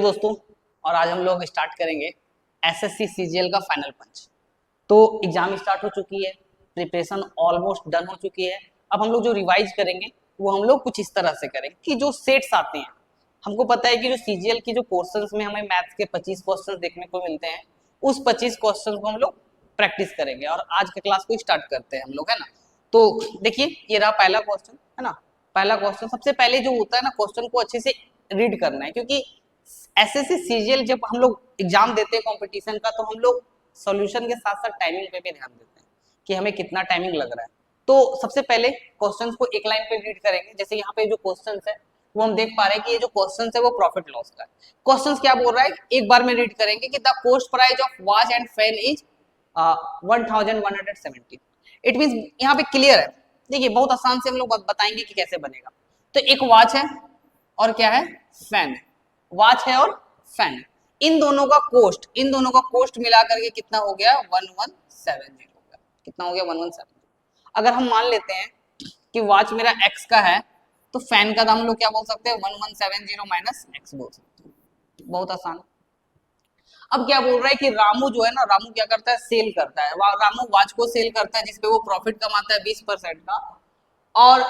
दोस्तों, और आज हम लोग स्टार्ट करेंगे एसएससी सीजीएल का फाइनल पंच। तो एग्जाम स्टार्ट हो चुकी है, प्रिपरेशन ऑलमोस्ट डन हो चुकी है। अब हम लोग जो रिवाइज करेंगे वो हम लोग कुछ इस तरह से करेंगे कि जो सेट्स आते हैं, हमको पता है कि जो सीजीएल की जो क्वेश्चंस में हमें मैथ्स के 25 क्वेश्चंस देखने को मिलते हैं, उस 25 क्वेश्चंस को हम लोग प्रैक्टिस करेंगे और आज के क्लास को स्टार्ट करते हैं हम लोग, है ना। तो देखिए, ये रहा पहला क्वेश्चन, है ना। पहला क्वेश्चन, सबसे पहले जो होता है ना, क्वेश्चन को अच्छे से रीड करना है, क्योंकि एसएससी सीजीएल जब हम लोग एग्जाम देते हैं कंपटीशन का, तो हम लोग सॉल्यूशन के साथ साथ टाइमिंग पे भी ध्यान देते हैं कि हमें कितना टाइमिंग लग रहा है। तो सबसे पहले क्वेश्चंस को एक लाइन पे रीड करेंगे। जैसे यहाँ पे जो क्वेश्चंस है वो हम देख पा रहे हैं कि ये जो क्वेश्चंस है वो प्रॉफिट लॉस का है। क्वेश्चंस क्या बोल रहा है, एक बार में रीड करेंगे कि the cost price of watch and fan is 1170। It means यहाँ पे क्लियर है। देखिए, बहुत आसान से हम लोग बताएंगे कि कैसे बनेगा। तो एक वॉच है और क्या है, फैन है। वॉच है और फैन है, इन दोनों का कोस्ट मिला करके कितना हो गया, 1170 हो गया। कितना हो गया, 1170। अगर हम मान लेते हैं कि वॉच मेरा x का है, तो फैन का दाम हम लोग क्या बोल सकते हैं, 1170 माइनस x बोल सकते हैं। बहुत आसान। अब क्या बोल रहा है कि रामू जो है ना, रामू क्या करता है, सेल करता है। रामू वॉच को सेल करता है जिसपे वो प्रॉफिट कमाता है 20% का, और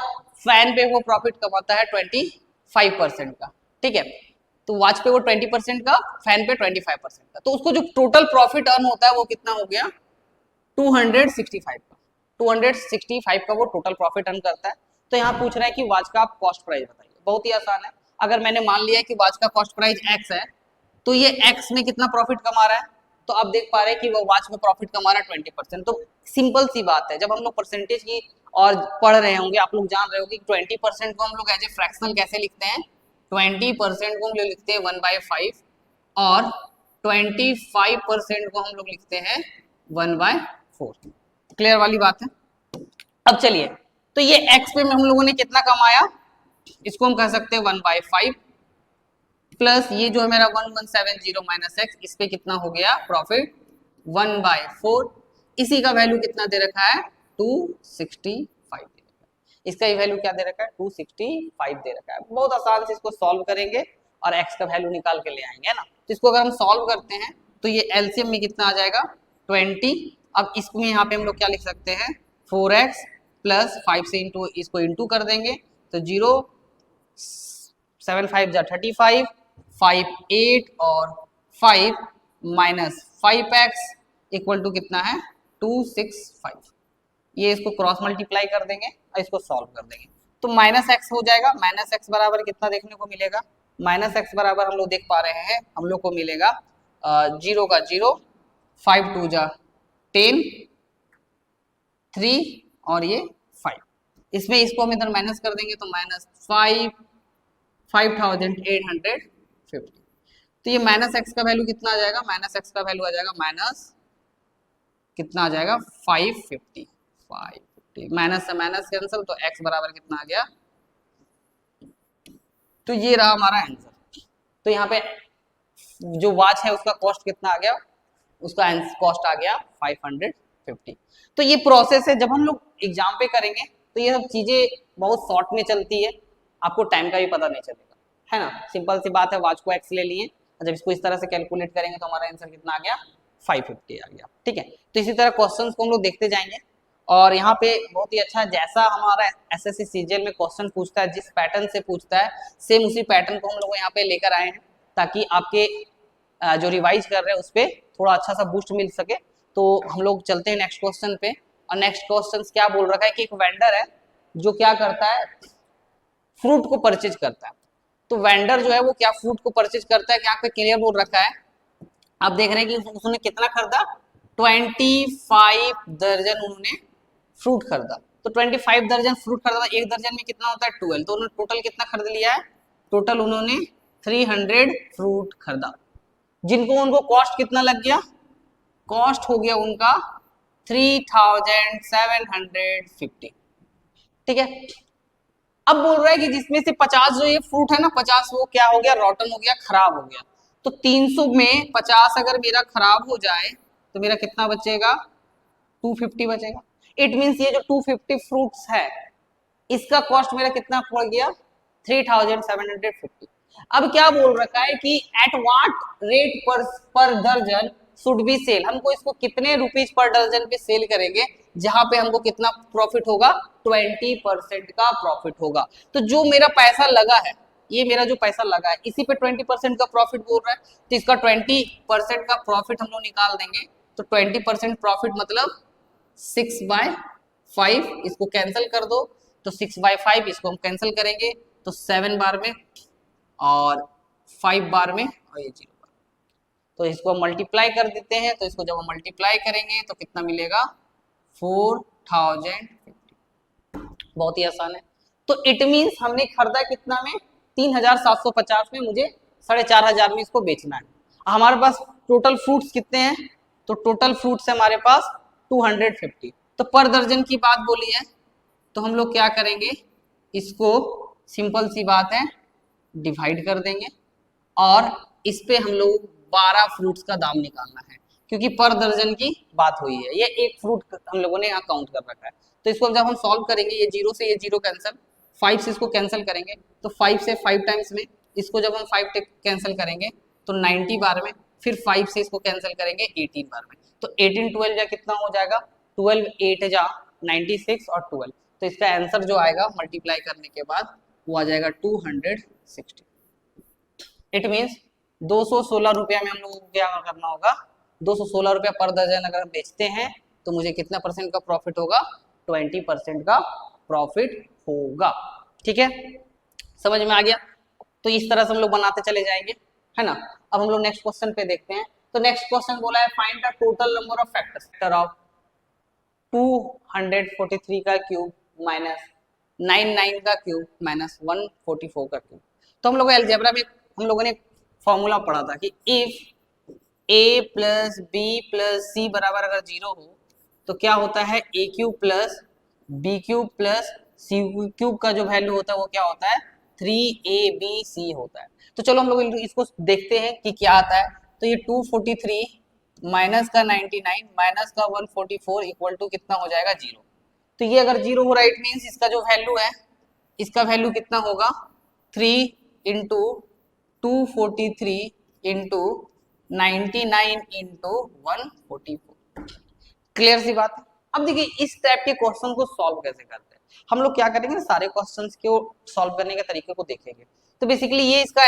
फैन पे वो प्रॉफिट कमाता है 25% का। ठीक है, तो वॉच पे वो 20% का, फैन पे 25% का। तो उसको जो टोटल प्रॉफिट अर्न होता है वो कितना हो गया, 265 का। 265 का वो टोटल प्रॉफिट अर्न करता है। तो यहाँ पूछ रहा है कि वॉच का आप कॉस्ट प्राइस बताइए। बहुत ही आसान है। अगर मैंने मान लिया कि वॉच का कॉस्ट प्राइस x है, तो ये x में कितना प्रॉफिट कमा रहा है, तो आप देख पा रहे हैं कि वो वॉच में प्रॉफिट कमा रहा है 20%। तो सिंपल सी बात है, जब हम लोग परसेंटेज की और पढ़ रहे होंगे, आप लोग जान रहे होंगे कि 20% को हम लोग एज ए फ्रैक्शनल कैसे लिखते हैं। 20% को हम लोग लिखते हैं 1/5 और 25% को हम लोग लिखते हैं 1/4। क्लियर वाली बात है। अब चलिए, तो ये x पे में हम लोगों ने कितना कमाया, इसको हम कह सकते हैं 1/5 प्लस ये जो है मेरा 1170 माइनस एक्स, इस पे कितना हो गया प्रॉफिट 1/4। इसी का वैल्यू कितना दे रखा है, 265 दे रखा है। इसका ये वैल्यू क्या दे रखा है, 265 दे रखा है। बहुत आसान से इसको सॉल्व करेंगे और x का वैल्यू निकाल के ले आएंगे, है ना। तो इसको अगर हम सॉल्व करते हैं तो ये एलसीएम में कितना आ जाएगा, 20। अब इसमें यहाँ पे हम लोग क्या लिख सकते हैं, 4x प्लस 5 से इंटू, इसको इंटू कर देंगे तो 0 7 5 जा 35, 5 8 और 5 माइनस 5x इक्वल टू कितना है, 265। ये इसको क्रॉस मल्टीप्लाई कर देंगे और इसको सॉल्व कर देंगे तो माइनस एक्स हो जाएगा। माइनस एक्स बराबर कितना देखने को मिलेगा, माइनस एक्स बराबर हम लोग देख पा रहे हैं, हम लोग को मिलेगा 0 का 0, 5 2 जा 10, 3 और ये 5। इसमें इसको हम इधर माइनस कर देंगे तो माइनस 5850। तो ये माइनस एक्स का वैल्यू कितना आ जाएगा, माइनस एक्स का वैल्यू आ जाएगा माइनस कितना आ जाएगा, 550। माइनस से माइनस कैंसिल, तो एक्स बराबर कितना आ गया, तो ये रहा हमारा आंसर। तो यहाँ पे जो वॉच है उसका कॉस्ट कितना आ गया, उसका कॉस्ट आ गया 550। तो ये प्रोसेस है, जब हम लोग एग्जाम पे करेंगे तो ये सब चीजें बहुत शॉर्ट में चलती है, आपको टाइम का भी पता नहीं चलेगा, है ना। सिंपल सी बात है, वॉच को एक्स ले लिए, जब इसको इस तरह से कैलकुलेट करेंगे तो हमारा आंसर कितना आ गया, 550 आ गया। ठीक है, तो इसी तरह क्वेश्चंस को हम लोग देखते जाएंगे। और यहाँ पे बहुत ही अच्छा, जैसा हमारा एसएससी सीजीएल में क्वेश्चन पूछता है, जिस पैटर्न से पूछता है, सेम उसी पैटर्न को हम लोग यहाँ पे लेकर आए हैं, ताकि आपके जो रिवाइज कर रहे हैं उस पर थोड़ा अच्छा सा बूस्ट मिल सके। तो हम लोग चलते हैं नेक्स्ट क्वेश्चन पे। और नेक्स्ट क्वेश्चन क्या बोल रखा है कि एक वेंडर है जो क्या करता है, फ्रूट को परचेज करता है। तो वेंडर जो है वो क्या फ्रूट को परचेज करता है, यहाँ पे क्लियर बोल रखा है। आप देख रहे हैं कि उसने कितना खरीदा, 25 दर्जन उन्होंने फ्रूट खरीदा। तो 25 दर्जन फ्रूट खरीदा, एक दर्जन में कितना होता है 12, तो उन्होंने टोटल कितना खरीद लिया है, टोटल उन्होंने 300 फ्रूट खरीदा, जिनको उनको कॉस्ट कितना लग गया, कॉस्ट हो गया उनका 3750। ठीक है, अब बोल रहा है कि जिसमें से 50 जो ये फ्रूट है ना, 50 वो क्या हो गया, रॉटन हो गया, खराब हो गया। तो 300 में 50 अगर मेरा खराब हो जाए तो मेरा कितना बचेगा, 250 बचेगा। इट मींस ये जो 250 फ्रूट्स है, इसका कॉस्ट मेरा कितना पड़ गया, 3750। अब क्या बोल रखा है कि एट व्हाट रेट पर दर्जन शुड बी सेल, हमको इसको कितने रुपीज पर दर्जन पे सेल करेंगे जहां पे हमको कितना प्रॉफिट होगा, 20% का प्रॉफिट होगा। तो जो मेरा पैसा लगा है, ये मेरा जो पैसा लगा है इसी पे 20% का प्रॉफिट बोल रहा है, तो इसका 20% का प्रॉफिट हम लोग निकाल देंगे। तो 20% प्रॉफिट मतलब 6/5, इसको कैंसिल कर दो, तो 6/5 इसको हम कैंसिल करेंगे तो 7 बार में और 5 बार में और ये 0 बार, तो इसको हम मल्टीप्लाई कर देते हैं। तो इसको जब हम मल्टीप्लाई करेंगे तो कितना मिलेगा, 4050। बहुत ही आसान है। तो इट मीन्स हमने खरीदा कितना में, 3750 में, मुझे 4500 में इसको बेचना है। हमारे पास टोटल फ्रूट्स कितने हैं, तो टोटल फ्रूट्स है हमारे पास 250। तो पर दर्जन की बात बोली है तो हम लोग क्या करेंगे, इसको सिंपल सी बात है डिवाइड कर देंगे और इस पे हम लोग 12 फ्रूट्स का दाम निकालना है, क्योंकि पर दर्जन की बात हुई है। ये एक फ्रूट हम लोगों ने यहाँ काउंट कर रखा है। तो इसको जब हम सॉल्व करेंगे, ये 0 से ये 0 कैंसिल, 5 से इसको कैंसिल करेंगे तो 5 से 5 टाइम्स में, इसको जब हम 5 कैंसिल करेंगे तो 90 बार में, फिर 5 से इसको कैंसिल करेंगे 18 बार में। तो 18 12 जा कितना हो जाएगा, 12 8 जा 96 और 12, तो इसका आंसर जो आएगा मल्टीप्लाई करने के बाद वो आ जाएगा 260। इट मीन्स 216 रुपया में हम लोगों को क्या करना होगा, 216 रुपया पर दर्जन अगर बेचते हैं तो मुझे कितना परसेंट का प्रॉफिट होगा, 20% का प्रॉफिट होगा। ठीक है, समझ में आ गया। तो इस तरह से हम लोग बनाते चले जाएंगे, है ना। अब हम लोग नेक्स्ट क्वेश्चन पे देखते हैं। तो नेक्स्ट क्वेश्चन बोला है find the total number of factors of 243 का क्यूब माइनस 99 का क्यूब माइनस 144 का क्यूब। तो हम लोग अलजेब्रा में हम लोगों ने फॉर्मूला पढ़ा था कि if a plus b plus c बराबर अगर 0 हो तो क्या होता है, a cube plus b cube plus c cube का जो वैल्यू होता है वो क्या होता है, 3abc होता है। तो चलो हम लोग इसको देखते हैं कि क्या आता है। तो ये 243 माइनस का 99 माइनस का 144 इक्वल टू कितना हो जाएगा, 0। तो ये अगर 0 हो रहा है इट मीन्स इसका जो वैल्यू है, इसका वैल्यू कितना होगा, 3 इंटू 243 इंटू 99 इंटू 144। क्लियर सी बात है। अब देखिए इस टाइप के क्वेश्चन को सॉल्व कैसे करते हैं। हम लोग क्या करेंगे, सारे क्वेश्चंस को सॉल्व करने के तरीके को देखेंगे। तो बेसिकली ये इसका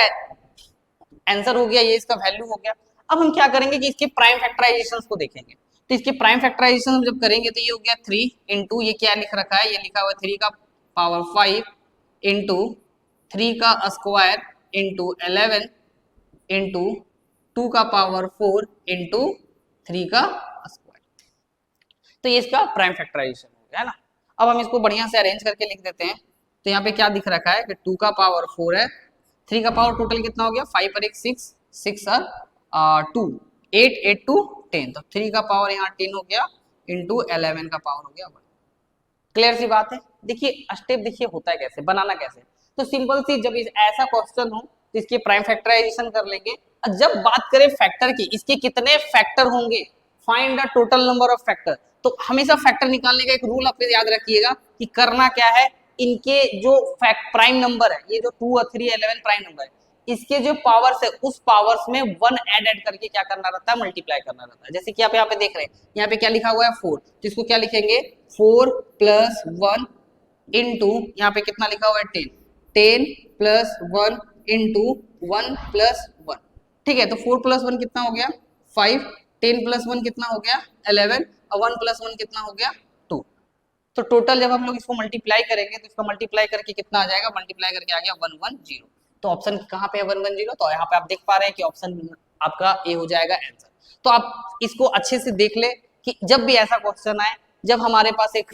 आंसर हो गया, ये इसका वैल्यू हो गया। अब हम क्या करेंगे कि इसके प्राइम फैक्टराइजेशंस को देखेंगे। तो इसके प्राइम फैक्टराइजेशन हम जब करेंगे तो ये हो गया 3 इंटू, ये क्या लिख रखा है, ये लिखा हुआ है 3 का पावर 5 इंटू 3 का स्क्वायर इंटू 11 इंटू 2 का पावर 4 इंटू 3 का स्क्वायर। तो ये इसका प्राइम फैक्टराइजेशन हो गया, है ना। अब हम इसको बढ़िया से अरेंज करके लिख देते हैं। तो यहाँ पे क्या दिख रखा है कि 2 का पावर 4 है, 3 का पावर टोटल कितना हो गया, 5 और 1 6, 6 और 2 8, 8 to 10, तो 3 का पावर यहाँ 10 हो गया इंटू 11 का पावर हो गया 1। क्लियर सी बात है। देखिए स्टेप देखिए होता है कैसे, बनाना कैसे। तो सिंपल सी, जब ऐसा क्वेश्चन हो तो इसके प्राइम फैक्टराइजेशन कर लेंगे। और जब बात करें फैक्टर की, इसके कितने फैक्टर होंगे, find the total number of factor. तो हमेशा फैक्टर निकालने का एक रूल आप याद रखिएगा कि करना क्या है, इनके जो प्राइम नंबर है, ये जो 2 और 3 11 प्राइम नंबर है, इसके जो पावर्स है उस पावर्स में 1 ऐड करके क्या करना रहता है, मल्टीप्लाई करना रहता है। जैसे कि आप यहाँ पे देख रहे हैं, यहाँ पे क्या लिखा हुआ है 4, तो इसको क्या लिखेंगे 4 प्लस 1 इंटू यहाँ पे कितना लिखा हुआ है 10, 10 प्लस 1 इंटू 1 प्लस 1। ठीक है, तो 4 प्लस 1 कितना हो गया 5, 10 प्लस 1 कितना हो गया 11 और 1 प्लस 1 कितना हो गया 2। तो टोटल जब हम लोग इसको मल्टीप्लाई करेंगे तो इसका मल्टीप्लाई करके कितना आ जाएगा, मल्टीप्लाई करके आ गया 110। तो ऑप्शन कहाँ पे है 110, तो यहाँ पे आप देख पा रहे हैं कि ऑप्शन आपका ए हो जाएगा आंसर। तो आप इसको अच्छे से देख ले कि जब भी ऐसा क्वेश्चन आए, जब हमारे पास एक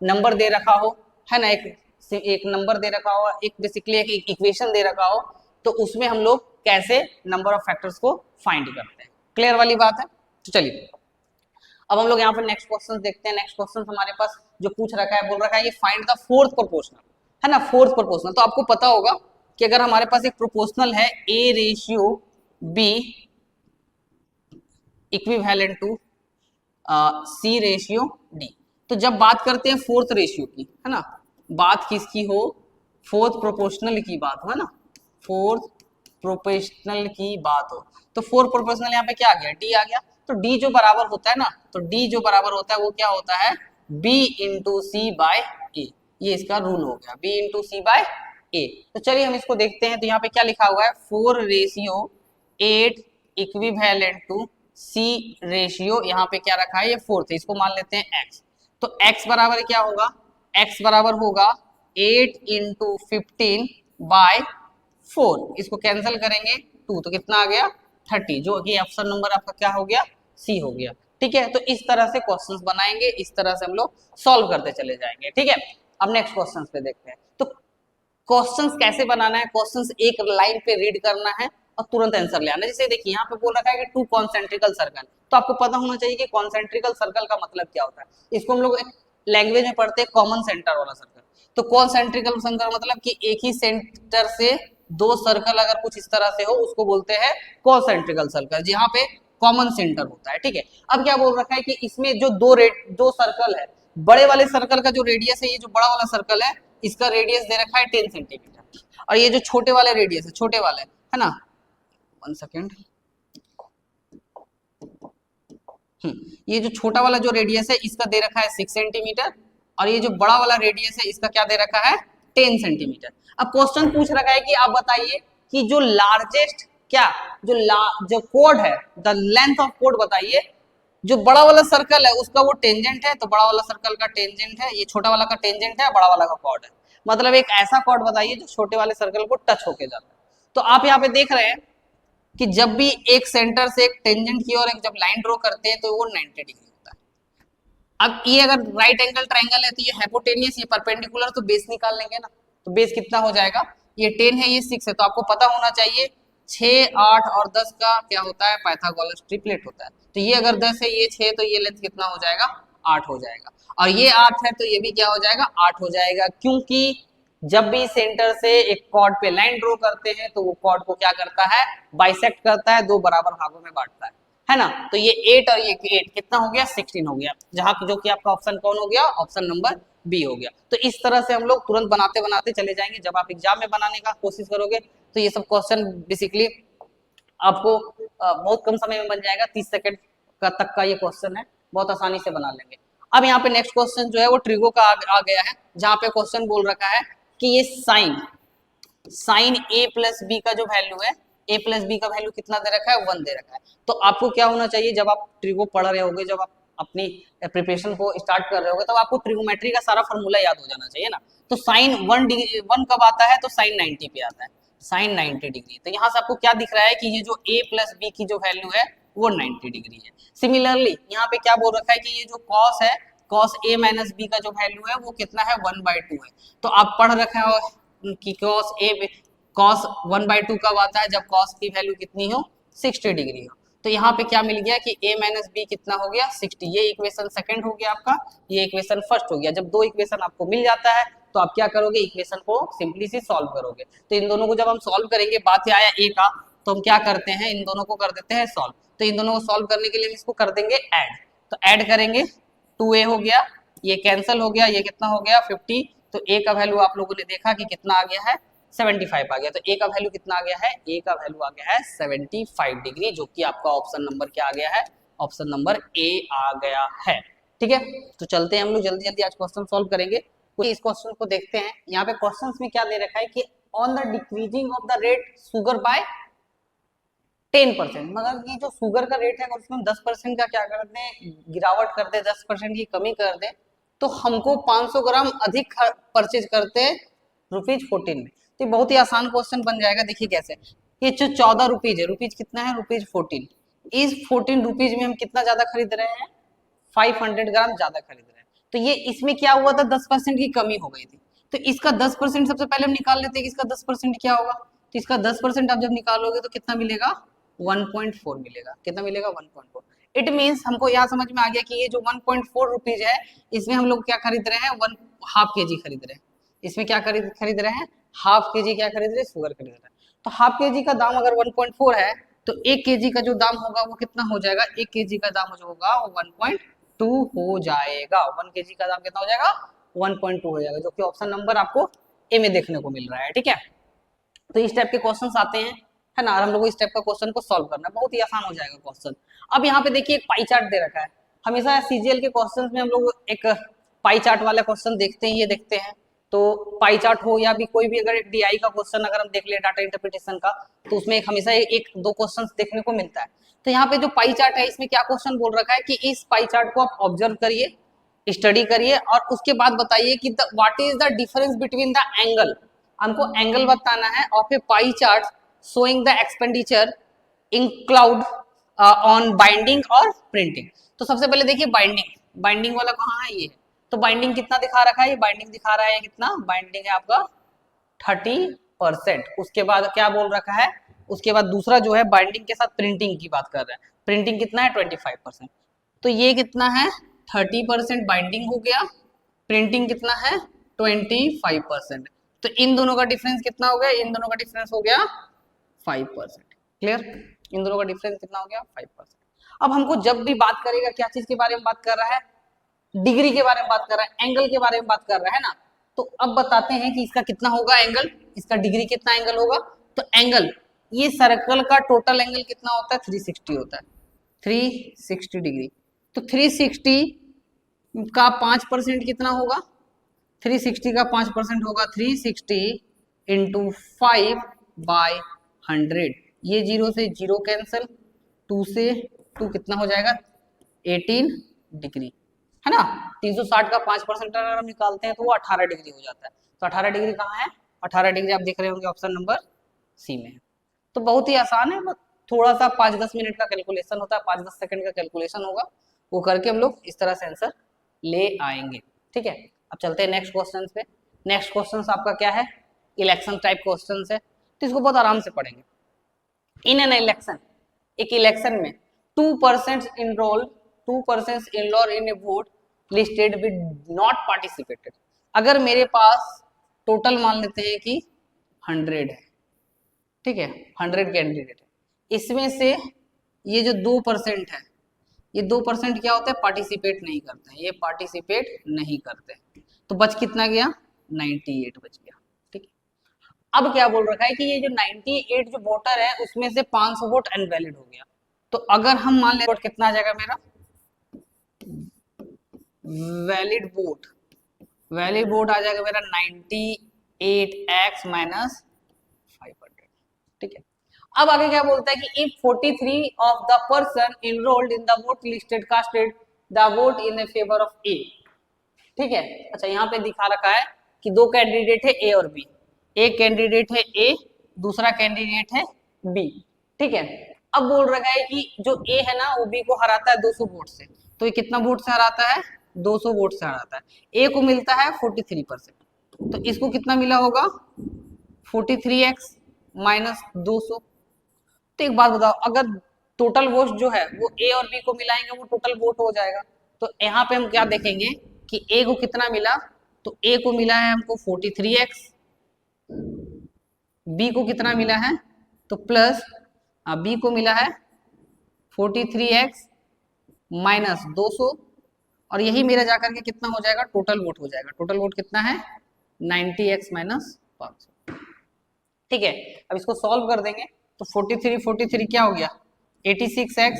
नंबर दे रखा हो, है ना, एक नंबर दे रखा हो, एक बेसिकली एक इक्वेशन दे रखा हो, तो उसमें हम लोग कैसे नंबर ऑफ फैक्टर्स को फाइंड करते हैं। क्लियर वाली बात है। तो चलिए अब हम लोग यहाँ पर नेक्स्ट क्वेश्चन देखते हैं। नेक्स्ट क्वेश्चन हमारे पास जो पूछ रखा है, बोल रखा है ये फाइंड द फोर्थ प्रोपोर्शनल, है ना, फोर्थ प्रोपोर्शनल। तो आपको पता होगा कि अगर हमारे पास एक प्रोपोर्शनल है A/B इक्विवेलेंट टू C/D, तो जब बात करते हैं फोर्थ रेशियो की, है ना, बात किसकी हो, फोर्थ प्रोपोर्शनल की बात हो, है ना, फोर्थ प्रोपोर्शनल की बात हो तो फोर्थ प्रोपोर्शनल यहाँ पे क्या आ गया, डी आ गया। तो डी जो बराबर होता है ना, तो डी जो बराबर होता है वो क्या होता है, बी इंटू सी बाय ए। ये इसका रूल हो गया, बी इंटू सी बाय ए। तो चलिए हम इसको देखते हैं। तो यहाँ पे क्या लिखा हुआ है, 4:8 इक्विवेलेंट टू सी रेशियो, यहाँ पे क्या रखा है, ये फोर्थ है, इसको मान लेते हैं एक्स। तो एक्स बराबर क्या होगा, एक्स बराबर होगा 8 इंटू 15 बाय 4, इसको कैंसिल करेंगे 2, तो कितना आ गया 30, जो कि ऑप्शन नंबर आपका क्या हो गया, सी हो गया। ठीक है, तो इस तरह से क्वेश्चंस बनाएंगे, इस तरह से हम लोग सॉल्व करते चले जाएंगे। ठीक है, अब नेक्स्ट क्वेश्चंस पे देखते हैं। तो क्वेश्चंस कैसे बनाना है, क्वेश्चंस एक लाइन पे रीड करना है और तुरंत आंसर ले आना। जैसे देखिए यहाँ पे बोल रखा है कि 2 कॉन्सेंट्रिकल सर्कल, तो आपको पता होना चाहिए कि कॉन्सेंट्रिकल सर्कल का मतलब क्या होता है। इसको हम लोग एक लैंग्वेज में पढ़ते हैं कॉमन सेंटर वाला सर्कल। तो कॉन्सेंट्रिकल सर्कल मतलब कि एक ही सेंटर से 2 सर्कल अगर कुछ इस तरह से हो उसको बोलते हैं कॉन्सेंट्रिकल सर्कल, जहाँ पे कॉमन सेंटर होता है। ठीक है, अब क्या बोल रखा है कि इसमें जो दो सर्कल है, बड़े वाले सर्कल का जो रेडियस है, ये जो बड़ा वाला सर्कल है इसका रेडियस दे रखा है 10 सेंटीमीटर, और ये जो छोटे वाले रेडियस है, छोटे वाले है ना, 1 सेकेंड, ये जो छोटा वाला जो रेडियस है इसका दे रखा है 6 सेंटीमीटर, और ये जो बड़ा वाला रेडियस है इसका क्या दे रखा है 10 सेंटीमीटर। अब क्वेश्चन पूछ रखा है कि आप बताइए कि जो लार्जेस्ट क्या, जो कोड है, द लेंथ ऑफ कोड बताइए। जो बड़ा वाला सर्कल है उसका वो टेंजेंट है, तो बड़ा वाला सर्कल का टेंजेंट है, ये छोटा वाला का टेंजेंट है, बड़ा वाला का कॉर्ड है। मतलब एक ऐसा कॉर्ड बताइए जो छोटे वाले सर्कल को टच होके जाता है। तो आप यहाँ पे देख रहे हैं कि जब भी एक सेंटर से एक टेंजेंट की ओर एक जब लाइन ड्रॉ करते हैं तो वो 90 डिग्री होता है। अब ये अगर राइट एंगल ट्राइंगल है तो ये हाइपोटेनियस, ये परपेंडिकुलर, तो बेस निकाल लेंगे ना। तो बेस कितना हो जाएगा, ये 10 है, ये 6 है, तो आपको पता होना चाहिए 6, 8 और 10 का क्या होता है, पाइथागोरस ट्रिपलेट होता है। तो ये अगर 10 है, ये 6, तो ये लेंथ कितना हो जाएगा, 8 हो जाएगा, और ये 8 है तो ये भी क्या हो जाएगा, 8 हो जाएगा। क्योंकि जब भी सेंटर से एक कॉर्ड पे लाइन ड्रॉ करते हैं तो वो कॉर्ड को क्या करता है, बाइसेक्ट करता है, 2 बराबर भागों में बांटता है ना। तो ये 8 और ये 8 कितना हो गया, 16 हो गया, जहां जो कि आपका ऑप्शन कौन हो गया, ऑप्शन नंबर बी हो गया। तो इस तरह से हम लोग तुरंत बनाते बनाते चले जाएंगे। जब आप एग्जाम में बनाने का कोशिश करोगे तो ये सब क्वेश्चन बेसिकली आपको बहुत कम समय में बन जाएगा, 30 सेकंड का तक का ये क्वेश्चन है, बहुत आसानी से बना लेंगे। अब यहाँ पे नेक्स्ट क्वेश्चन जो है वो ट्रिगो का आ गया है, जहां पे क्वेश्चन बोल रखा है कि ये साइन ए प्लस बी का जो वैल्यू है, ए प्लस बी का वैल्यू कितना दे रखा है, 1 दे रखा है। तो आपको क्या होना चाहिए, जब आप ट्रिगो पढ़ रहे होगे, जब आप अपनी प्रिपरेशन को स्टार्ट कर रहे होगे, तब आपको ट्रिगोमेट्री का सारा फॉर्मूला याद हो जाना चाहिए ना। तो साइन 1 कब आता है, तो साइन 90 पे आता है, साइन 90 डिग्री। तो यहाँ से आपको क्या दिख रहा है कि ये जो a प्लस बी की जो वैल्यू है वो 90 डिग्री है। सिमिलरली यहाँ पे क्या बोल रखा है कि ये जो कॉस है, कॉस a माइनस बी का जो वैल्यू है वो कितना है, 1/2 है। तो आप पढ़ रखे हो कि कॉस 1/2 कब आता है, जब कॉस की वैल्यू कितनी हो, 60 डिग्री हो। तो यहाँ पे क्या मिल गया कि a माइनस बी कितना हो गया, 60। ये इक्वेशन सेकंड हो गया आपका, ये इक्वेशन फर्स्ट हो गया। जब 2 इक्वेशन आपको मिल जाता है तो आप क्या करोगे, इक्वेशन को सिंपली से सॉल्व करोगे। तो इन दोनों को जब हम सॉल्व करेंगे, बात आया a का, तो हम क्या करते हैं, इन दोनों को कर देते हैं सॉल्व। तो इन दोनों को सॉल्व करने के लिए हम इसको कर देंगे ऐड। तो ऐड करेंगे, 2a हो गया, ये कैंसिल हो गया, ये कितना हो गया 50। तो a का वैल्यू आप लोगों ने देखा कि कितना आ गया है, 75 आ गया। तो a का वैल्यू कितना आ गया है, a का वैल्यू आ गया है 75 डिग्री, जो कि आपका ऑप्शन नंबर क्या आ गया है, ऑप्शन नंबर a आ गया है। ठीक है, तो चलते हैं हम लोग जल्दी जल्दी आज क्वेश्चन सॉल्व करेंगे। इस क्वेश्चन को देखते हैं। यहाँ पे क्वेश्चन में क्या दे रखा है कि on the decreasing of the rate sugar bye 10%, मगर ये जो शुगर का रेट है अगर उसमें 10% का क्या कर दें, गिरावट कर दे, 10% की कमी कर दे, तो हमको 500 ग्राम अधिक परचेज करते हैं ₹14 में। तो बहुत ही आसान क्वेश्चन बन जाएगा। देखिए कैसे, ये जो 14 रुपीज है, रुपीज कितना है, ₹14। इस 14 रुपीज में हम कितना ज्यादा खरीद रहे हैं, 500 ग्राम ज्यादा खरीद रहे हैं। तो ये इसमें क्या हुआ था, 10% की कमी हो गई थी। तो इसका 10% सबसे पहले हम निकाल लेते हैं कि इसका 10% क्या होगा। तो इसका 10% आप जब निकालोगे तो कितना मिलेगा, 1.4 मिलेगा। कितना मिलेगा, 1.4। इट मीन्स हमको यहाँ समझ में आ गया कि ये जो 1.4 रुपीज है, इसमें हम लोग क्या खरीद रहे हैं, हाफ केजी खरीद रहे हैं। इसमें क्या खरीद रहे हैं, हाफ केजी क्या खरीद रहे हैं, शुगर खरीद रहे हैं। तो हाफ केजी का दाम अगर 1.4 है, तो 1 केजी का जो दाम होगा वो कितना हो जाएगा, 1 केजी का दाम जो होगा वो 1.2 हो जाएगा। 1 केजी का दाम कितना हो जाएगा, 1.2 हो जाएगा, जो कि ऑप्शन नंबर आपको ए में देखने को मिल रहा है। ठीक है, तो इस टाइप के क्वेश्चंस आते हैं, है ना, और हम लोग को इस टाइप का क्वेश्चन को सॉल्व करना है, बहुत ही आसान हो जाएगा क्वेश्चन। अब यहाँ पे देखिए एक पाई चार्ट दे रखा है, हमेशा सीजीएल के क्वेश्चन में हम लोग एक पाई चार्ट वाला क्वेश्चन देखते हैं, ये देखते हैं। तो पाई चार्ट हो या भी कोई भी अगर डीआई का क्वेश्चन अगर हम देख ले डाटा इंटरप्रिटेशन का, तो उसमें एक हमेशा एक दो क्वेश्चन देखने को मिलता है। तो यहाँ पे जो पाई चार्ट है इसमें क्या क्वेश्चन बोल रखा है कि इस पाई चार्ट को आप ऑब्जर्व करिए, स्टडी करिए और उसके बाद बताइए कि what is the difference between the angle, हमको एंगल बताना है of A pie chart showing the expenditure in cloud on binding और प्रिंटिंग। तो सबसे पहले देखिए बाइंडिंग, बाइंडिंग वाला कहाँ है, ये तो बाइंडिंग कितना दिखा रखा है, ये बाइंडिंग दिखा रहा है कितना, बाइंडिंग है आपका 30%। उसके बाद क्या बोल रखा है, उसके बाद दूसरा जो है बाइंडिंग के साथ प्रिंटिंग की बात कर रहे हैं, प्रिंटिंग कितना है 25%। तो ये कितना है 30% बाइंडिंग हो गया, प्रिंटिंग कितना है 25%। तो इन दोनों का डिफरेंस कितना हो गया, इन दोनों का डिफरेंस हो गया 5%। क्लियर, इन दोनों का डिफरेंस कितना हो गया 5%। अब हमको जब भी बात करेगा क्या चीज के बारे में बात कर रहा है, डिग्री के बारे में बात कर रहा है, एंगल के बारे में बात कर रहा है ना। तो अब बताते हैं कि इसका कितना होगा एंगल, इसका डिग्री कितना एंगल होगा। तो एंगल, ये सर्कल का टोटल एंगल कितना होता है 360 होता है, 360 डिग्री। तो 360 का 5% कितना होगा, 360 का 5% होगा 360 इंटू 5/100। ये 0 से 0 कैंसिल, 2 से 2 कितना हो जाएगा 18 डिग्री, है ना। 360 का 5% अगर हम निकालते हैं तो वो 18 डिग्री हो जाता है। तो 18 डिग्री कहाँ है, 18 डिग्री आप देख रहे होंगे ऑप्शन नंबर सी में। तो बहुत ही आसान है, थोड़ा सा 5-10 मिनट का कैलकुलेशन होता है, 5-10 सेकंड का कैलकुलेशन होगा, वो करके हम लोग इस तरह से आंसर ले आएंगे। ठीक है, अब चलते हैं नेक्स्ट क्वेश्चन पे। नेक्स्ट क्वेश्चन आपका क्या है, इलेक्शन टाइप क्वेश्चन है, तो इसको बहुत आराम से पढ़ेंगे। इन एन इलेक्शन, एक इलेक्शन में 2% enrol 2% enrol in a vote listed with not participated. अगर मेरे पास टोटल मान लेते हैं कि 100 है, ठीक है, 100 कैंडिडेट है, इसमें से ये जो 2% है, ये 2% क्या होता है, पार्टिसिपेट नहीं करते हैं, ये पार्टिसिपेट नहीं करते हैं। तो बच कितना गया 98 बच गया। ठीक है, अब क्या बोल रखा है कि ये जो 98 जो वोटर है उसमें से 500 वोट अनवैलिड हो गया। तो अगर हम मान ले वोट कितना आ जाएगा मेरा, वैलिड वोट आ जाएगा मेरा 98x माइनस 500। ठीक है, अब आगे क्या बोलता है कि if 43 of the person enrolled in the vote listed casted the vote in favour of A. ठीक है, अच्छा यहाँ पे दिखा रखा है कि दो कैंडिडेट है ए और बी, एक कैंडिडेट है ए, दूसरा कैंडिडेट है बी। ठीक है, अब बोल रखा है कि जो ए है ना वो बी को हराता है 200 वोट से। तो ये कितना वोट से हराता है, 200 वोट से हराता है। ए को मिलता है 43%, तो इसको कितना मिला होगा 43x माइनस 200। तो एक बात बताओ, अगर टोटल वोट जो है वो ए और बी को मिलाएंगे वो टोटल वोट हो जाएगा। तो यहाँ पे हम क्या देखेंगे कि ए को कितना मिला, तो ए को मिला है हमको 43x, बी को कितना मिला है तो प्लस बी को मिला है 43x माइनस 200, और यही मेरा जाकर के कितना हो जाएगा टोटल वोट हो जाएगा। टोटल वोट कितना है 90x माइनस 500। ठीक है, अब इसको सॉल्व कर देंगे तो 43 क्या हो गया 86x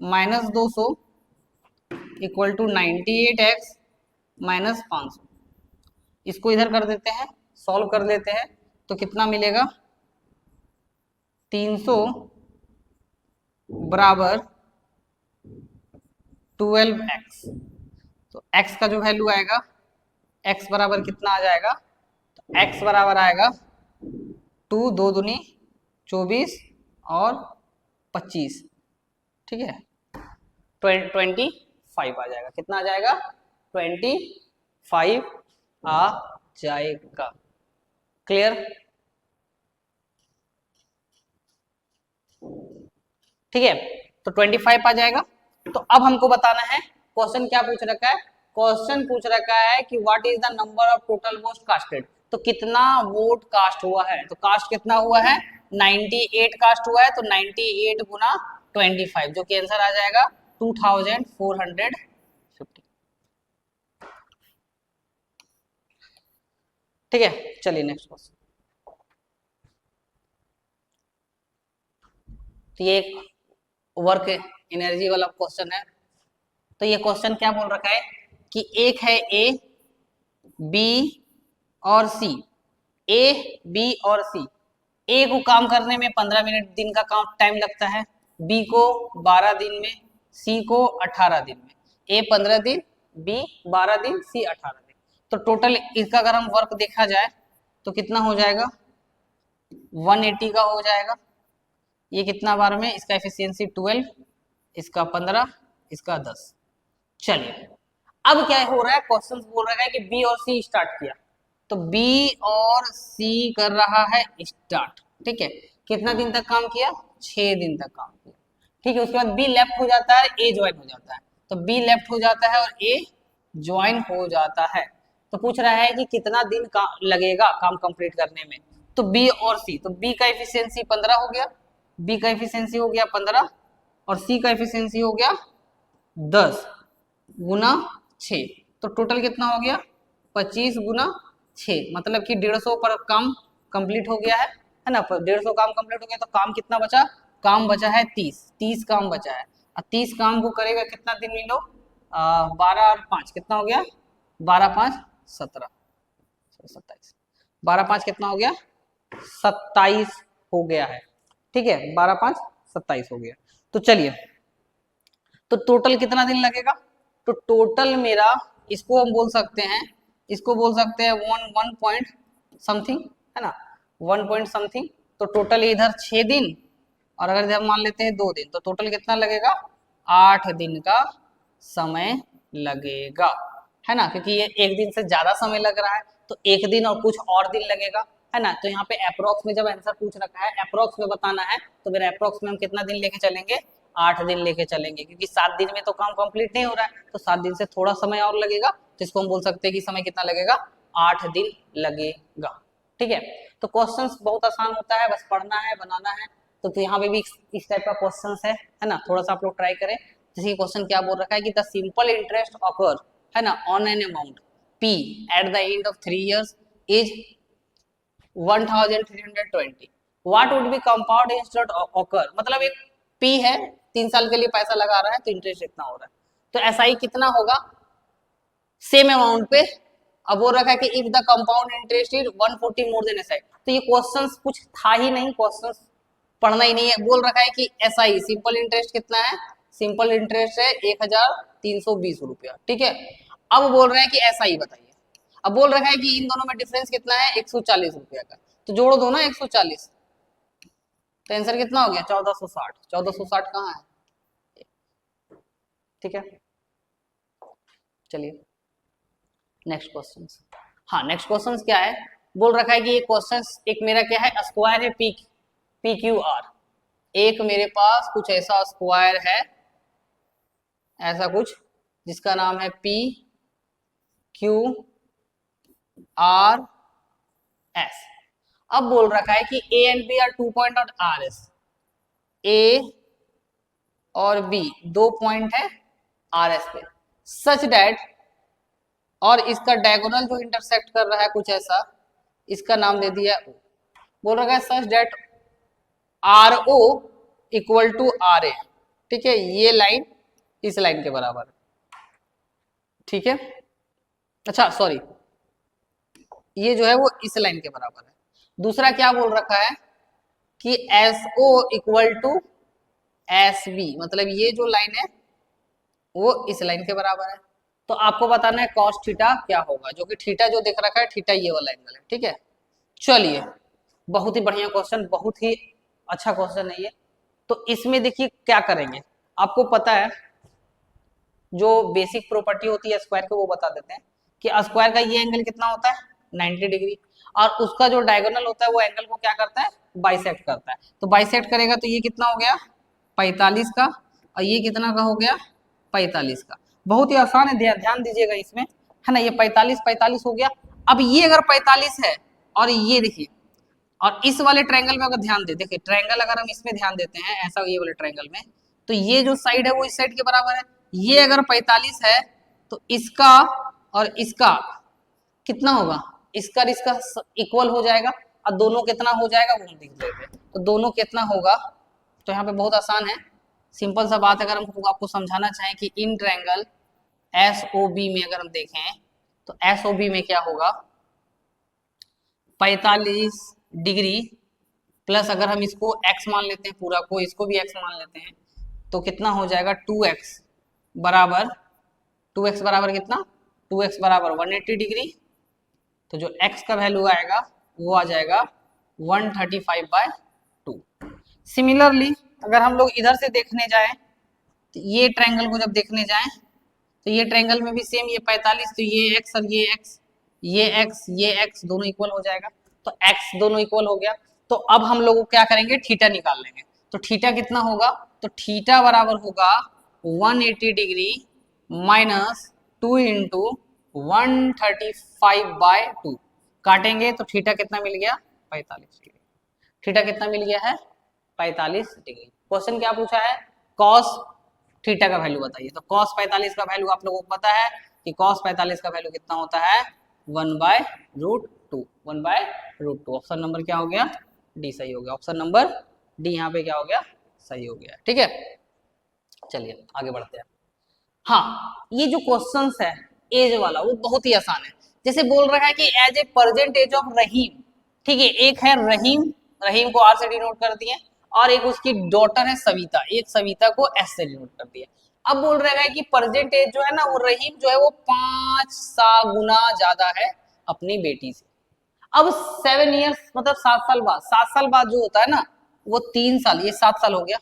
minus 200 equal to 98x minus 500। इसको इधर कर देते हैं, सॉल्व कर लेते हैं, तो कितना मिलेगा 300 बराबर 12x। तो x का जो वैल्यू आएगा, x बराबर कितना आ जाएगा, तो x बराबर आएगा 2 2 दूनी 24 और 25। ठीक है, 25 आ जाएगा, कितना आ जाएगा 25 आ जाएगा। क्लियर, ठीक है, तो 25 आ जाएगा। तो अब हमको बताना है क्वेश्चन क्या पूछ रखा है, क्वेश्चन पूछ रखा है कि what is the number of total vote casted. तो कितना वोट कास्ट हुआ है, तो कास्ट कितना हुआ है 98 कास्ट हुआ है, तो 98 गुना 25 जो कि आंसर आ जाएगा 2450। ठीक है, चलिए नेक्स्ट क्वेश्चन। तो ये एक वर्क एनर्जी वाला क्वेश्चन है। तो ये क्वेश्चन क्या बोल रखा है कि एक है ए, बी और सी। ए, बी और सी, ए को काम करने में 15 मिनट दिन का काम टाइम लगता है, बी को 12 दिन में, सी को 18 दिन में। ए 15 दिन, बी 12 दिन, सी 18 दिन। तो टोटल इसका अगर हम वर्क देखा जाए तो कितना हो जाएगा, 180 का हो जाएगा। ये कितना बार में, इसका एफिशिएंसी 12, इसका 15, इसका 10। चलिए अब क्या हो रहा है, क्वेश्चन बोल रहा है कि बी और सी स्टार्ट किया, तो बी और सी कर रहा है स्टार्ट। ठीक है, कितना दिन तक काम किया, 6 दिन तक काम किया। ठीक है, उसके बाद बी लेफ्ट हो जाता है, ए ज्वाइन हो जाता है। तो बी लेफ्ट हो जाता है और ए ज्वाइन हो जाता है। तो पूछ रहा है कि कितना दिन का लगेगा काम कंप्लीट करने में। तो बी और सी, तो बी का एफिशिएंसी 15 हो गया, बी का एफिशिएंसी हो गया 15 और सी का एफिशिएंसी हो गया 10 गुना 6। तो टोटल कितना हो गया, 25 गुना 6, मतलब कि 150 पर काम कंप्लीट हो गया है ना। 150 काम कंप्लीट हो गया, तो काम कितना बचा, काम बचा है 30 काम बचा है। और 30 काम को करेगा कितना दिन में लो, 12 और 5 कितना हो गया, 12 5 17, 27, 12 5 कितना हो गया, 27 हो गया है। ठीक है, 12 5 27 हो गया। तो चलिए, तो टोटल कितना दिन लगेगा, तो टोटल मेरा, इसको हम बोल सकते हैं, इसको बोल सकते हैं 1 पॉइंट समथिंग, है ना, 1 पॉइंट समथिंग। तो टोटल इधर 6 दिन, और अगर हम मान लेते हैं 2 दिन, तो टोटल कितना लगेगा, 8 दिन का समय लगेगा, है ना, क्योंकि ये एक दिन से ज्यादा समय लग रहा है, तो एक दिन और कुछ और दिन लगेगा, है ना। तो यहाँ पे अप्रोक्स में जब आंसर पूछ रखा है, अप्रोक्स में बताना है, तो फिर अप्रोक्स में हम कितना दिन लेके चलेंगे, 8 दिन लेके चलेंगे, क्योंकि 7 दिन में तो काम कंप्लीट नहीं हो रहा है, तो 7 दिन से थोड़ा समय और लगेगा, जिसको हम बोल सकते हैं कि समय कितना लगेगा, 8 दिन लगेगा। ठीक है, तो क्वेश्चंस बहुत आसान होता है, बस पढ़ना है, बनाना है। तो यहाँ पे भी इस टाइप का क्वेश्चंस है ना, थोड़ा सा आप लोग ट्राई करें। जैसे क्वेश्चन क्या बोल रखा है कि द सिंपल इंटरेस्ट ऑकर, है ना, on an amount P at the end of 3 years is 1320, what would be compound interest occur, मतलब एक P है, 3 साल के लिए पैसा लगा रहा है, तो इंटरेस्ट इतना हो रहा है, तो ऐसा ही कितना होगा सेम अमाउंट पे। अब वो रखा है कि if the compound interest is 140 more than SI, तो ये क्वेश्चंस कुछ था ही नहीं, क्वेश्चंस पढ़ना ही नहीं है। बोल रखा है कि SI सिंपल इंटरेस्ट कितना है, सिंपल इंटरेस्ट है 1320 रुपया। ठीक है, अब बोल रहे हैं कि SI बताइए। अब बोल रखा है कि इन दोनों में डिफरेंस कितना है, 140 रुपया का, तो जोड़ो दो ना 140, तो आंसर कितना हो गया, 1460। 1460 कहाँ है, ठीक है। चलिए नेक्स्ट क्वेश्चन। हाँ, नेक्स्ट क्वेश्चन क्या है, बोल रखा है कि ये क्वेश्चन एक मेरा क्या है, स्क्वायर है PQR। एक मेरे पास कुछ ऐसा स्क्वायर है, ऐसा कुछ जिसका नाम है PQRS। अब बोल रखा है कि A and B are 2 point on RS, A और B 2 पॉइंट है RS पे, सच डैट, और इसका डायगोनल जो इंटरसेक्ट कर रहा है कुछ ऐसा, इसका नाम दे दिया O। बोल रखा है such that RO equal to RA। ठीक है, ये लाइन इस लाइन के बराबर है। ठीक है, अच्छा सॉरी, ये जो है वो इस लाइन के बराबर है। दूसरा क्या बोल रखा है कि SO इक्वल टू SB, मतलब ये जो लाइन है वो इस लाइन के बराबर है। तो आपको बताना है cos थीटा क्या होगा, जो कि थीटा जो देख रखा है, थीटा ये वाला एंगल है। ठीक है, चलिए, बहुत ही बढ़िया क्वेश्चन, बहुत ही अच्छा क्वेश्चन है ये। तो इसमें देखिए क्या करेंगे, आपको पता है जो बेसिक प्रॉपर्टी होती है स्क्वायर को, वो बता देते हैं कि स्क्वायर का ये एंगल कितना होता है, 90 डिग्री, और उसका जो डायगोनल होता है वो एंगल को क्या करता है, बाइसेक्ट करता है। तो बाइसेक्ट करेगा तो ये कितना हो गया, 45 का, और ये कितना का हो गया, 45 का। बहुत ही आसान है, ध्यान दीजिएगा इसमें, है ना। ये 45 45 हो गया। अब ये अगर 45 है, और ये देखिए, और इस वाले ट्रायंगल में अगर ध्यान दे, देखिए ट्रायंगल अगर हम इसमें ध्यान देते हैं, ऐसा ये वाले ट्रायंगल में, तो ये जो साइड है वो इस साइड के बराबर है। ये अगर 45 है तो इसका और इसका कितना होगा, इसका और इसका इक्वल हो जाएगा, और दोनों कितना हो जाएगा वो हम देख लेते हैं। तो दोनों कितना होगा, तो यहाँ पे बहुत आसान है, सिंपल सा बात। अगर हम आपको समझाना चाहें कि इन ट्रायंगल एसओबी में अगर हम देखें तो एसओबी में क्या होगा, 45 डिग्री प्लस अगर हम इसको x मान लेते हैं पूरा को, इसको भी x मान लेते हैं, तो कितना हो जाएगा 2x बराबर, 2x बराबर कितना, 2x बराबर 180 डिग्री। तो जो x का वैल्यू आएगा वो आ जाएगा 135/2। सिमिलरली अगर हम लोग इधर से देखने जाएं तो ये ट्रायंगल को जब देखने जाएं तो ये ट्रायंगल में भी सेम, ये 45, तो ये x और ये x, ये x दोनों इक्वल हो जाएगा। तो x दोनों इक्वल हो गया, तो अब हम लोग क्या करेंगे, थीटा निकाल लेंगे। तो थीटा कितना होगा, तो थीटा बराबर होगा 180 डिग्री माइनस 2 इंटू 135/2। काटेंगे तो थीटा कितना मिल गया, 45 डिग्री। थीटा कितना मिल गया है, 45 डिग्री। क्वेश्चन क्या पूछा है, कॉस थीटा का वैल्यू बताइए। तो कॉस 45 का वैल्यू आप लोगों को पता है कि कॉस 45 का वैल्यू कितना होता है, 1/√2। 1/√2। ऑप्शन नंबर क्या हो गया, डी सही हो गया। ऑप्शन नंबर डी यहाँ पे क्या हो गया, सही हो गया। ठीक है, चलिए आगे बढ़ते हैं। हाँ, ये जो क्वेश्चन है एज वाला वो बहुत ही आसान है। जैसे बोल रहा है कि as a percentage of Rahim, ठीक है, एक है रहीम, रहीम को आर से डिनोट कर दिए, और एक उसकी डॉटर है सविता, एक सविता को एस से डिनोट कर दिया। अब बोल रहा है कि परसेंट एज जो है ना, वो रहीम जो है वो 5 गुना ज्यादा है अपनी बेटी से। अब 7 ईयर्स मतलब 7 साल बाद, 7 साल बाद जो होता है ना वो 3 साल, ये 7 साल हो गया,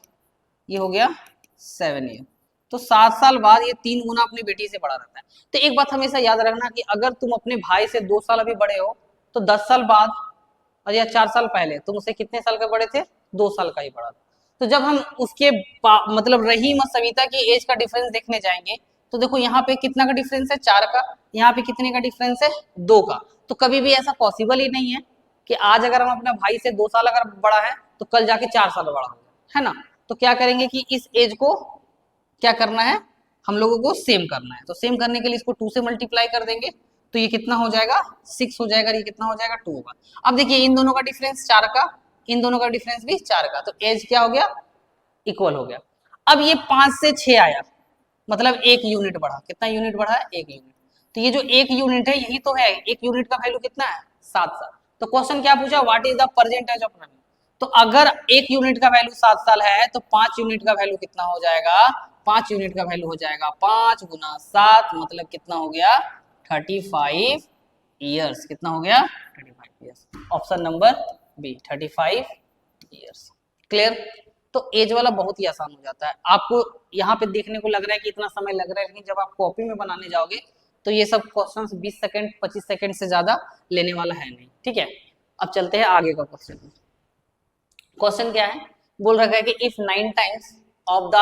ये हो गया 7 ईयर। तो 7 साल बाद ये 3 गुना अपनी बेटी से बड़ा रहता है। तो एक बात हमेशा याद रखना कि अगर तुम अपने भाई से 2 साल अभी बड़े हो तो 10 साल बाद और या 4 साल पहले तुम उससे कितने साल का बड़े थे, 2 साल का ही बड़ा था। तो जब हम उसके मतलब रहीम और सविता की एज का डिफरेंस देखने जाएंगे तो देखो यहाँ पे कितना का डिफरेंस है, 4 का, यहाँ पे कितने का डिफरेंस है, 2 का। तो कभी भी ऐसा पॉसिबल ही नहीं है कि आज अगर हम अपने भाई से 2 साल अगर बड़ा है तो कल जाके 4 साल बड़ा हो, है ना। तो क्या करेंगे कि इस एज को क्या करना है, हम लोगों को सेम करना है। तो सेम करने के लिए इसको 2 से मल्टीप्लाई कर देंगे, तो ये कितना हो जाएगा, 6 हो जाएगा, ये कितना हो जाएगा, 2 होगा। अब देखिए इन दोनों का डिफरेंस 4 का, इन दोनों का डिफरेंस भी 4 का, तो एज क्या हो गया, इक्वल हो गया। अब ये 5 से 6 आया, मतलब 1 यूनिट बढ़ा, कितना यूनिट बढ़ा है, 1 यूनिट। तो ये जो 1 यूनिट है यही तो है, 1 यूनिट का वैल्यू कितना है, 7 साल। तो क्वेश्चन क्या पूछा, what is the percentage of running. तो अगर 1 यूनिट का वैल्यू 7 साल है तो 5 यूनिट का वैल्यू कितना हो जाएगा, 5 यूनिट का वैल्यू हो जाएगा 5 गुना 7, मतलब कितना हो गया, 35 ईयर्स। कितना हो गया, 35 years. Option number B 35 years. Clear. तो एज वाला बहुत ही आसान हो जाता है। आपको यहाँ पे देखने को लग रहा है कि इतना समय लग रहा है, लेकिन जब आप कॉपी में बनाने जाओगे तो ये सब क्वेश्चंस 20 सेकंड 25 सेकंड से ज्यादा लेने वाला है नहीं। ठीक है, अब चलते हैं आगे का क्वेश्चन। क्वेश्चन क्या है, बोल रखा है कि if 9 times of the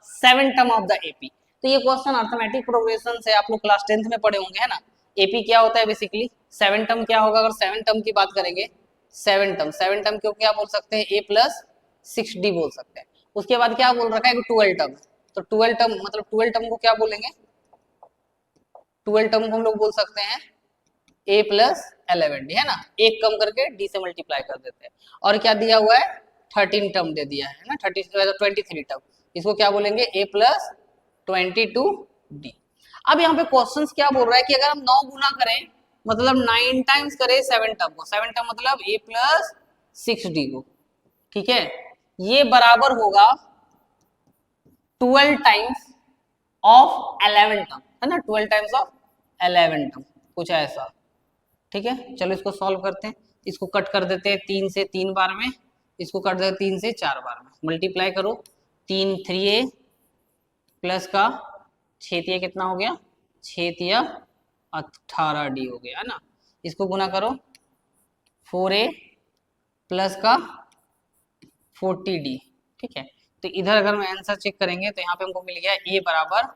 7 term of the AP. तो ये क्वेश्चन अर्थमेटिक प्रोग्रेशन से आप लोग क्लास 10th में पढ़े होंगे, है ना। एपी क्या होता है बेसिकली, 7 टर्म क्या होगा, अगर 7 टर्म की बात करेंगे, 7 टर्म, 7 टर्म क्यों क्या बोल सकते हैं, a प्लस 6d बोल सकते हैं। उसके बाद क्या बोल रखा है कि 12 टर्म, तो 12 टर्म मतलब 12 टर्म को क्या बोलेंगे, 12 टर्म को हम लोग बोल सकते हैं a प्लस 11d, है ना, एक कम करके d से मल्टीप्लाई कर देते हैं। और क्या दिया हुआ है, 13 टर्म दे दिया है ना, 23 टर्म, इसको क्या बोलेंगे, a प्लस 22d। अब यहाँ पे क्वेश्चन क्या बोल रहा है कि अगर हम 9 गुना करें, मतलब 9 टाइम्स करें 7 टर्म को, 7 टर्म मतलब a प्लस 6d को, ठीक है, ये बराबर होगा 12 टाइम्स ऑफ 11 टर्म, है ना, 12 टाइम्स ऑफ 11 टर्म, कुछ ऐसा। ठीक है, चलो इसको सॉल्व करते हैं। इसको कट कर देते हैं 3 से 3 बार में, इसको कट देते 3 से 4 बार में, मल्टीप्लाई करो, 3 3a प्लस का 6 कितना हो गया, 6 18d हो गया, है ना। इसको गुना करो 4a प्लस का 40d। ठीक है, तो इधर अगर हम आंसर चेक करेंगे तो यहाँ पे हमको मिल गया a बराबर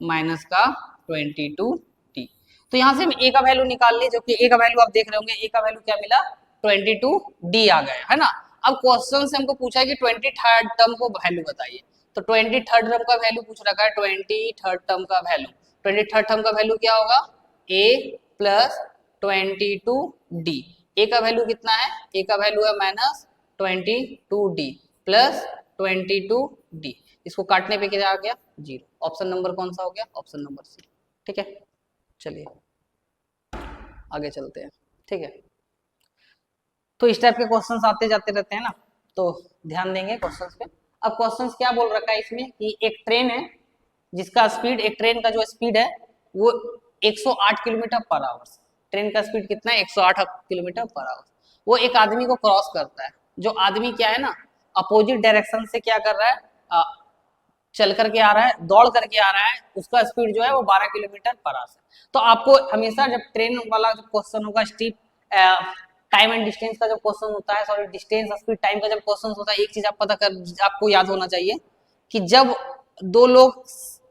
माइनस का 22d। तो यहाँ से हम a का वैल्यू निकाल लिए, जो कि a का वैल्यू आप देख रहे होंगे, a का वैल्यू क्या मिला, 22d आ गया, है ना। अब क्वेश्चन से हमको पूछा है कि 23rd टर्म को वैल्यू बताइए, तो 23rd टर्म का वैल्यू पूछ रखा है, 23rd टर्म का वैल्यू, 23rd टर्म का वैल्यू क्या होगा, a प्लस 22d। a का वैल्यू कितना है, a का वैल्यू है माइनस 22d प्लस 22D। इसको काटने पे क्या आ गया 0। ऑप्शन नंबर कौन सा हो गया, ऑप्शन नंबर सी। ठीक है, चलिए आगे चलते हैं। ठीक है, तो इस टाइप के क्वेश्चंस आते जाते रहते हैं ना, तो ध्यान देंगे क्वेश्चंस पे। अब क्वेश्चंस क्या बोल रखा है इसमें कि एक ट्रेन है जिसका स्पीड, एक ट्रेन का जो स्पीड है वो 108 किलोमीटर पर आवर। ट्रेन का स्पीड कितना है 108 किलोमीटर पर आवर। वो एक आदमी को क्रॉस करता है। जो आदमी क्या है ना अपोजिट डायरेक्शन से क्या कर रहा है, चल करके आ रहा है, दौड़ करके आ रहा है, उसका स्पीड जो है वो 12 किलोमीटर पर आवर। तो आपको हमेशा जब ट्रेन वाला जो क्वेश्चन होगा स्टीप टाइम एंड डिस्टेंस का जब क्वेश्चन होता है, सॉरी डिस्टेंस स्पीड टाइम का जब क्वेश्चन होता है, एक चीज आप पता कर, आपको याद होना चाहिए कि जब दो लोग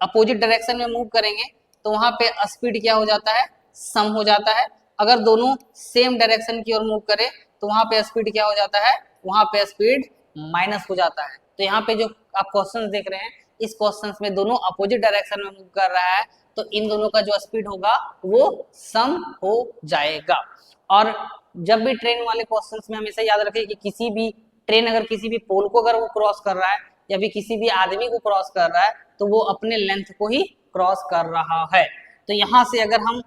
अपोजिट डायरेक्शन में मूव करेंगे तो वहां पे स्पीड क्या हो जाता है, सम हो जाता है। अगर दोनों सेम डायरेक्शन की ओर मूव करे तो वहां पे स्पीड क्या हो जाता है, वहां पे स्पीड माइनस हो जाता है। तो यहाँ पे जो आप क्वेश्चन देख रहे हैं, इस क्वेश्चन में दोनों अपोजिट डायरेक्शन में मूव कर रहा है, तो इन दोनों का जो स्पीड होगा वो सम हो जाएगा। और जब भी ट्रेन वाले क्वेश्चंस में हमेशा याद रखें कि किसी भी ट्रेन अगर किसी भी पोल को अगर वो क्रॉस कर रहा है या भी किसी भी आदमी को क्रॉस कर रहा है तो वो अपने लेंथ को ही क्रॉस कर रहा है। तो यहाँ से अगर हम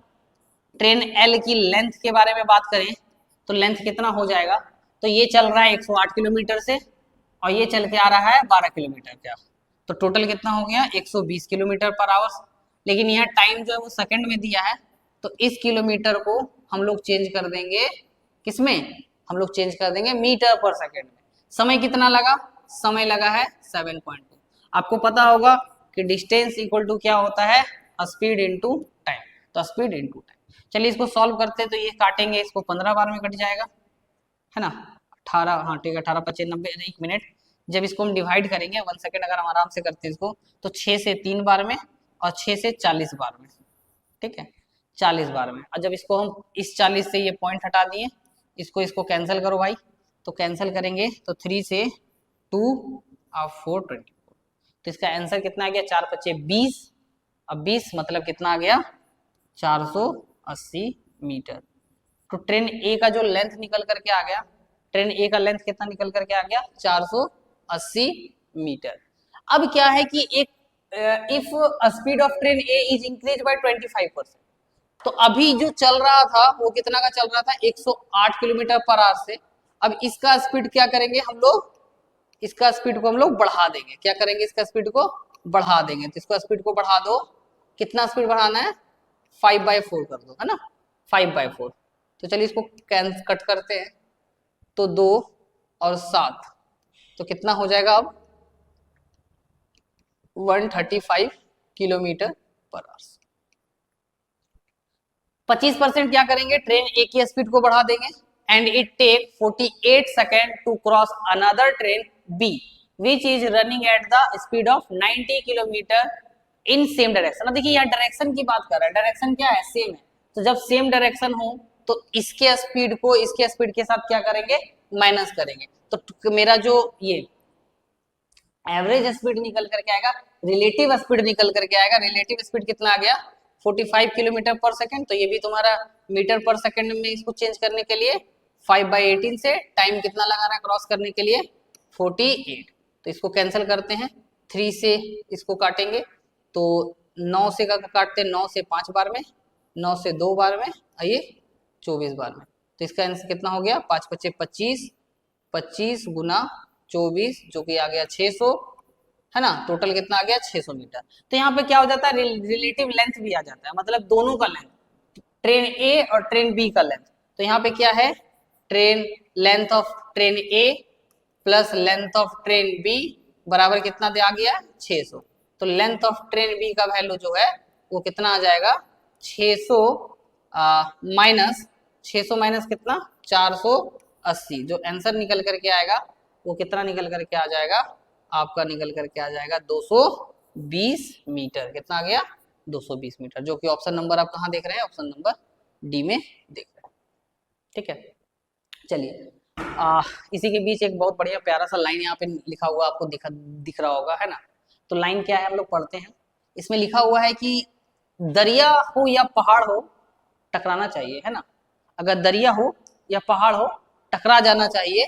ट्रेन एल की लेंथ के बारे में बात करें तो लेंथ कितना हो जाएगा, तो ये चल रहा है 108 किलोमीटर से और ये चल के आ रहा है 12 किलोमीटर का, तो टोटल कितना हो गया 120 किलोमीटर पर आवर। लेकिन यहाँ टाइम जो है वो सेकंड में दिया है, तो इस किलोमीटर को हम लोग चेंज कर देंगे किसमें, हम लोग चेंज कर देंगे मीटर पर सेकंड में। समय कितना लगा, समय लगा है 7.2। आपको पता होगा कि डिस्टेंस इक्वल टू क्या होता है, स्पीड इनटू टाइम, तो स्पीड इनटू टाइम। चलिए इसको सॉल्व करते हैं, तो ये काटेंगे इसको 15 बार में कट जाएगा, है ना 18, हाँ ठीक है 18 25 90, 1 मिनट। जब इसको हम डिवाइड करेंगे 1 सेकेंड अगर हम आराम से करते हैं इसको, तो 6 से 3 बार में और 6 से 40 बार में, ठीक है 40 बार में। और जब इसको हम इस 40 से ये पॉइंट हटा दिए, इसको कैंसिल करो भाई, तो कैंसिल करेंगे तो 3 से 2 और 4 24, तो इसका आंसर कितना आ गया 4 25 20। अब 20 मतलब कितना आ गया 480 मीटर। तो ट्रेन ए का जो लेंथ निकल करके आ गया, ट्रेन ए का लेंथ कितना निकल करके आ गया 480 मीटर। अब क्या है कि एक if speed of train A is increase by 25%, तो अभी जो चल रहा था वो कितना का चल रहा था 108 किलोमीटर पर आवर से। अब इसका स्पीड क्या करेंगे हम लोग, इसका स्पीड को हम लोग बढ़ा देंगे, क्या करेंगे इसका स्पीड को बढ़ा देंगे। तो इसको स्पीड को बढ़ा दो, कितना स्पीड बढ़ाना है 5/4 कर दो, है ना 5/4। तो चलिए इसको कट करते हैं, तो 2 और 7, तो कितना हो जाएगा अब 135 किलोमीटर पर आवर। 25% क्या करेंगे, ट्रेन ए की स्पीड को बढ़ा देंगे, and it take 48 second to cross another train B which is running at the speed of 90 kilometre in same direction. अब देखिए यहाँ डायरेक्शन की बात कर रहा है, डायरेक्शन क्या है सेम है, तो जब सेम डायरेक्शन हो तो इसके स्पीड को इसके स्पीड के साथ क्या करेंगे माइनस करेंगे, तो मेरा जो ये एवरेज स्पीड निकल करके आएगा, रिलेटिव स्पीड निकल करके आएगा। रिलेटिव स्पीड कितना आ गया 45 किलोमीटर पर सेकंड। तो ये भी तुम्हारा मीटर पर सेकंड में इसको चेंज करने के लिए 5/18 से टाइम कितना लगा रहा है क्रॉस करने के लिए 48। तो इसको कैंसिल करते हैं, 3 से इसको काटेंगे तो 9 से काटते 9 से 5 बार में, 9 से 2 बार में, आइए 24 बार में। तो इसका आंसर कितना हो गया 5 × 5 = 25, 25 × 24 जो कि आ गया 600, है ना। टोटल कितना आ गया 600 मीटर। तो यहाँ पे क्या हो जाता है रिलेटिव लेंथ भी आ जाता है, मतलब दोनों का लेंथ, ट्रेन ए और ट्रेन बी का लेंथ। तो यहाँ पे क्या है train length of train A plus length of train B बराबर कितना आ गया 600। तो लेंथ ऑफ ट्रेन बी का वैल्यू जो है वो कितना आ जाएगा 600 माइनस 600 माइनस कितना 480। जो आंसर निकल करके आएगा वो कितना निकल करके आ जाएगा, आपका निकल करके आ जाएगा 220 मीटर। कितना आ गया 220 मीटर, जो कि ऑप्शन नंबर आप कहाँ देख रहे हैं, ऑप्शन नंबर डी में देख रहे हैं। ठीक है, चलिए इसी के बीच एक बहुत बढ़िया प्यारा सा लाइन यहाँ पे लिखा हुआ आपको दिख रहा होगा, है ना। तो लाइन क्या है हम लोग पढ़ते हैं। इसमें लिखा हुआ है कि दरिया हो या पहाड़ हो टकराना चाहिए, है ना। अगर दरिया हो या पहाड़ हो टकरा जाना चाहिए,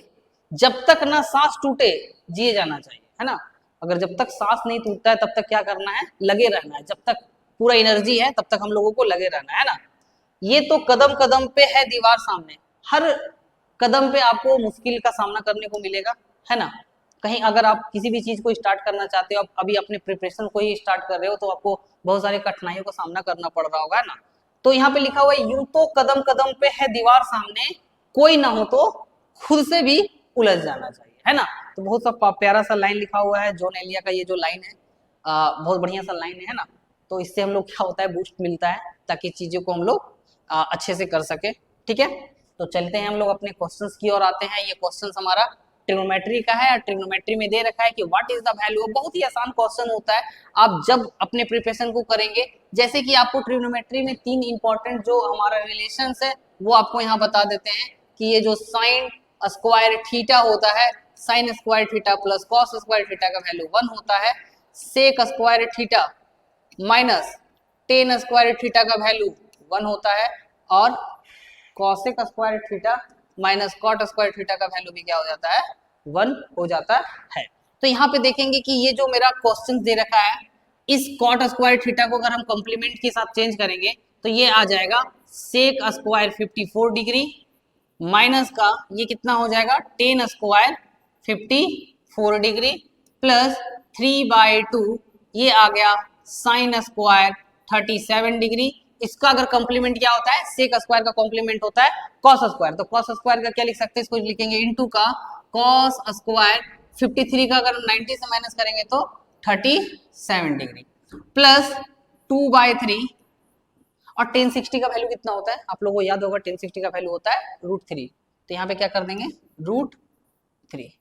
जब तक ना सांस टूटे जिए जाना चाहिए। है ना। अगर जब तक सांस नहीं टूटता है तब तक क्या करना है, लगे रहना है, जब तक पूरा एनर्जी है तब तक हम लोगों को लगे रहना है ना। ये तो कदम कदम पे है दीवार सामने, हर कदम पे आपको मुश्किल का सामना करने को मिलेगा, है ना। कहीं अगर आप किसी भी चीज को स्टार्ट करना चाहते हो, आप अभी अपने प्रिपरेशन को ही स्टार्ट कर रहे हो, तो आपको बहुत सारे कठिनाइयों का सामना करना पड़ रहा होगा, है ना। तो यहाँ पे लिखा हुआ है, यूं तो कदम कदम पे है दीवार सामने, कोई ना हो तो खुद से भी उलझ जाना चाहिए, है ना। तो बहुत सा प्यारा सा लाइन लिखा हुआ है जॉन एलिया का, ये जो लाइन है बहुत बढ़िया सा लाइन है ना। तो इससे हम लोग क्या होता है, बूस्ट मिलता है, ताकि चीजों को हम लोग अच्छे से कर सके, ठीक है। तो चलते हैं हम लोग अपने क्वेश्चंस की ओर आते हैं। ये क्वेश्चन हमारा ट्रिग्नोमेट्री का है, ट्रिग्नोमेट्री में दे रखा है कि व्हाट इज द वैल्यू। बहुत ही आसान क्वेश्चन होता है, आप जब अपने प्रिपरेशन को करेंगे, जैसे कि आपको ट्रिग्नोमेट्री में 3 इंपॉर्टेंट जो हमारा रिलेशंस है वो आपको यहाँ बता देते हैं कि ये जो साइन स्क्वायर थीटा होता है, sin square theta plus cos square theta का वैल्यू 1 होता है, sec square theta minus tan square theta का वैल्यू 1 होता है, और cosec square theta minus cot square theta का वैल्यू भी क्या हो जाता है, 1 हो जाता है। तो यहाँ पे देखेंगे कि ये जो मेरा क्वेश्चन दे रखा है, इस कॉट स्क्वायर थीटा को अगर हम कॉम्प्लीमेंट के साथ चेंज करेंगे तो ये आ जाएगा सेक स्क्वायर 54 डिग्री माइनस का ये कितना हो जाएगा, टेन स्क्वायर 54 डिग्री प्लस 3/2 ये आ गया साइन स्क्वायर 37 डिग्री। इसका अगर कॉम्प्लीमेंट क्या होता है, सेक स्क्वायर का कॉम्प्लीमेंट होता है कॉस स्क्वायर। तो कॉस स्क्वायर का क्या लिख सकते हैं, इसको लिखेंगे इनटू का कॉस स्क्वायर 53 का अगर 90 से माइनस करेंगे तो 37 डिग्री प्लस 2/3, और 1060 का वैल्यू कितना होता है, आप लोगों को याद होगा 1060 का वैल्यू होता है √3। तो यहाँ पे क्या कर देंगे √3।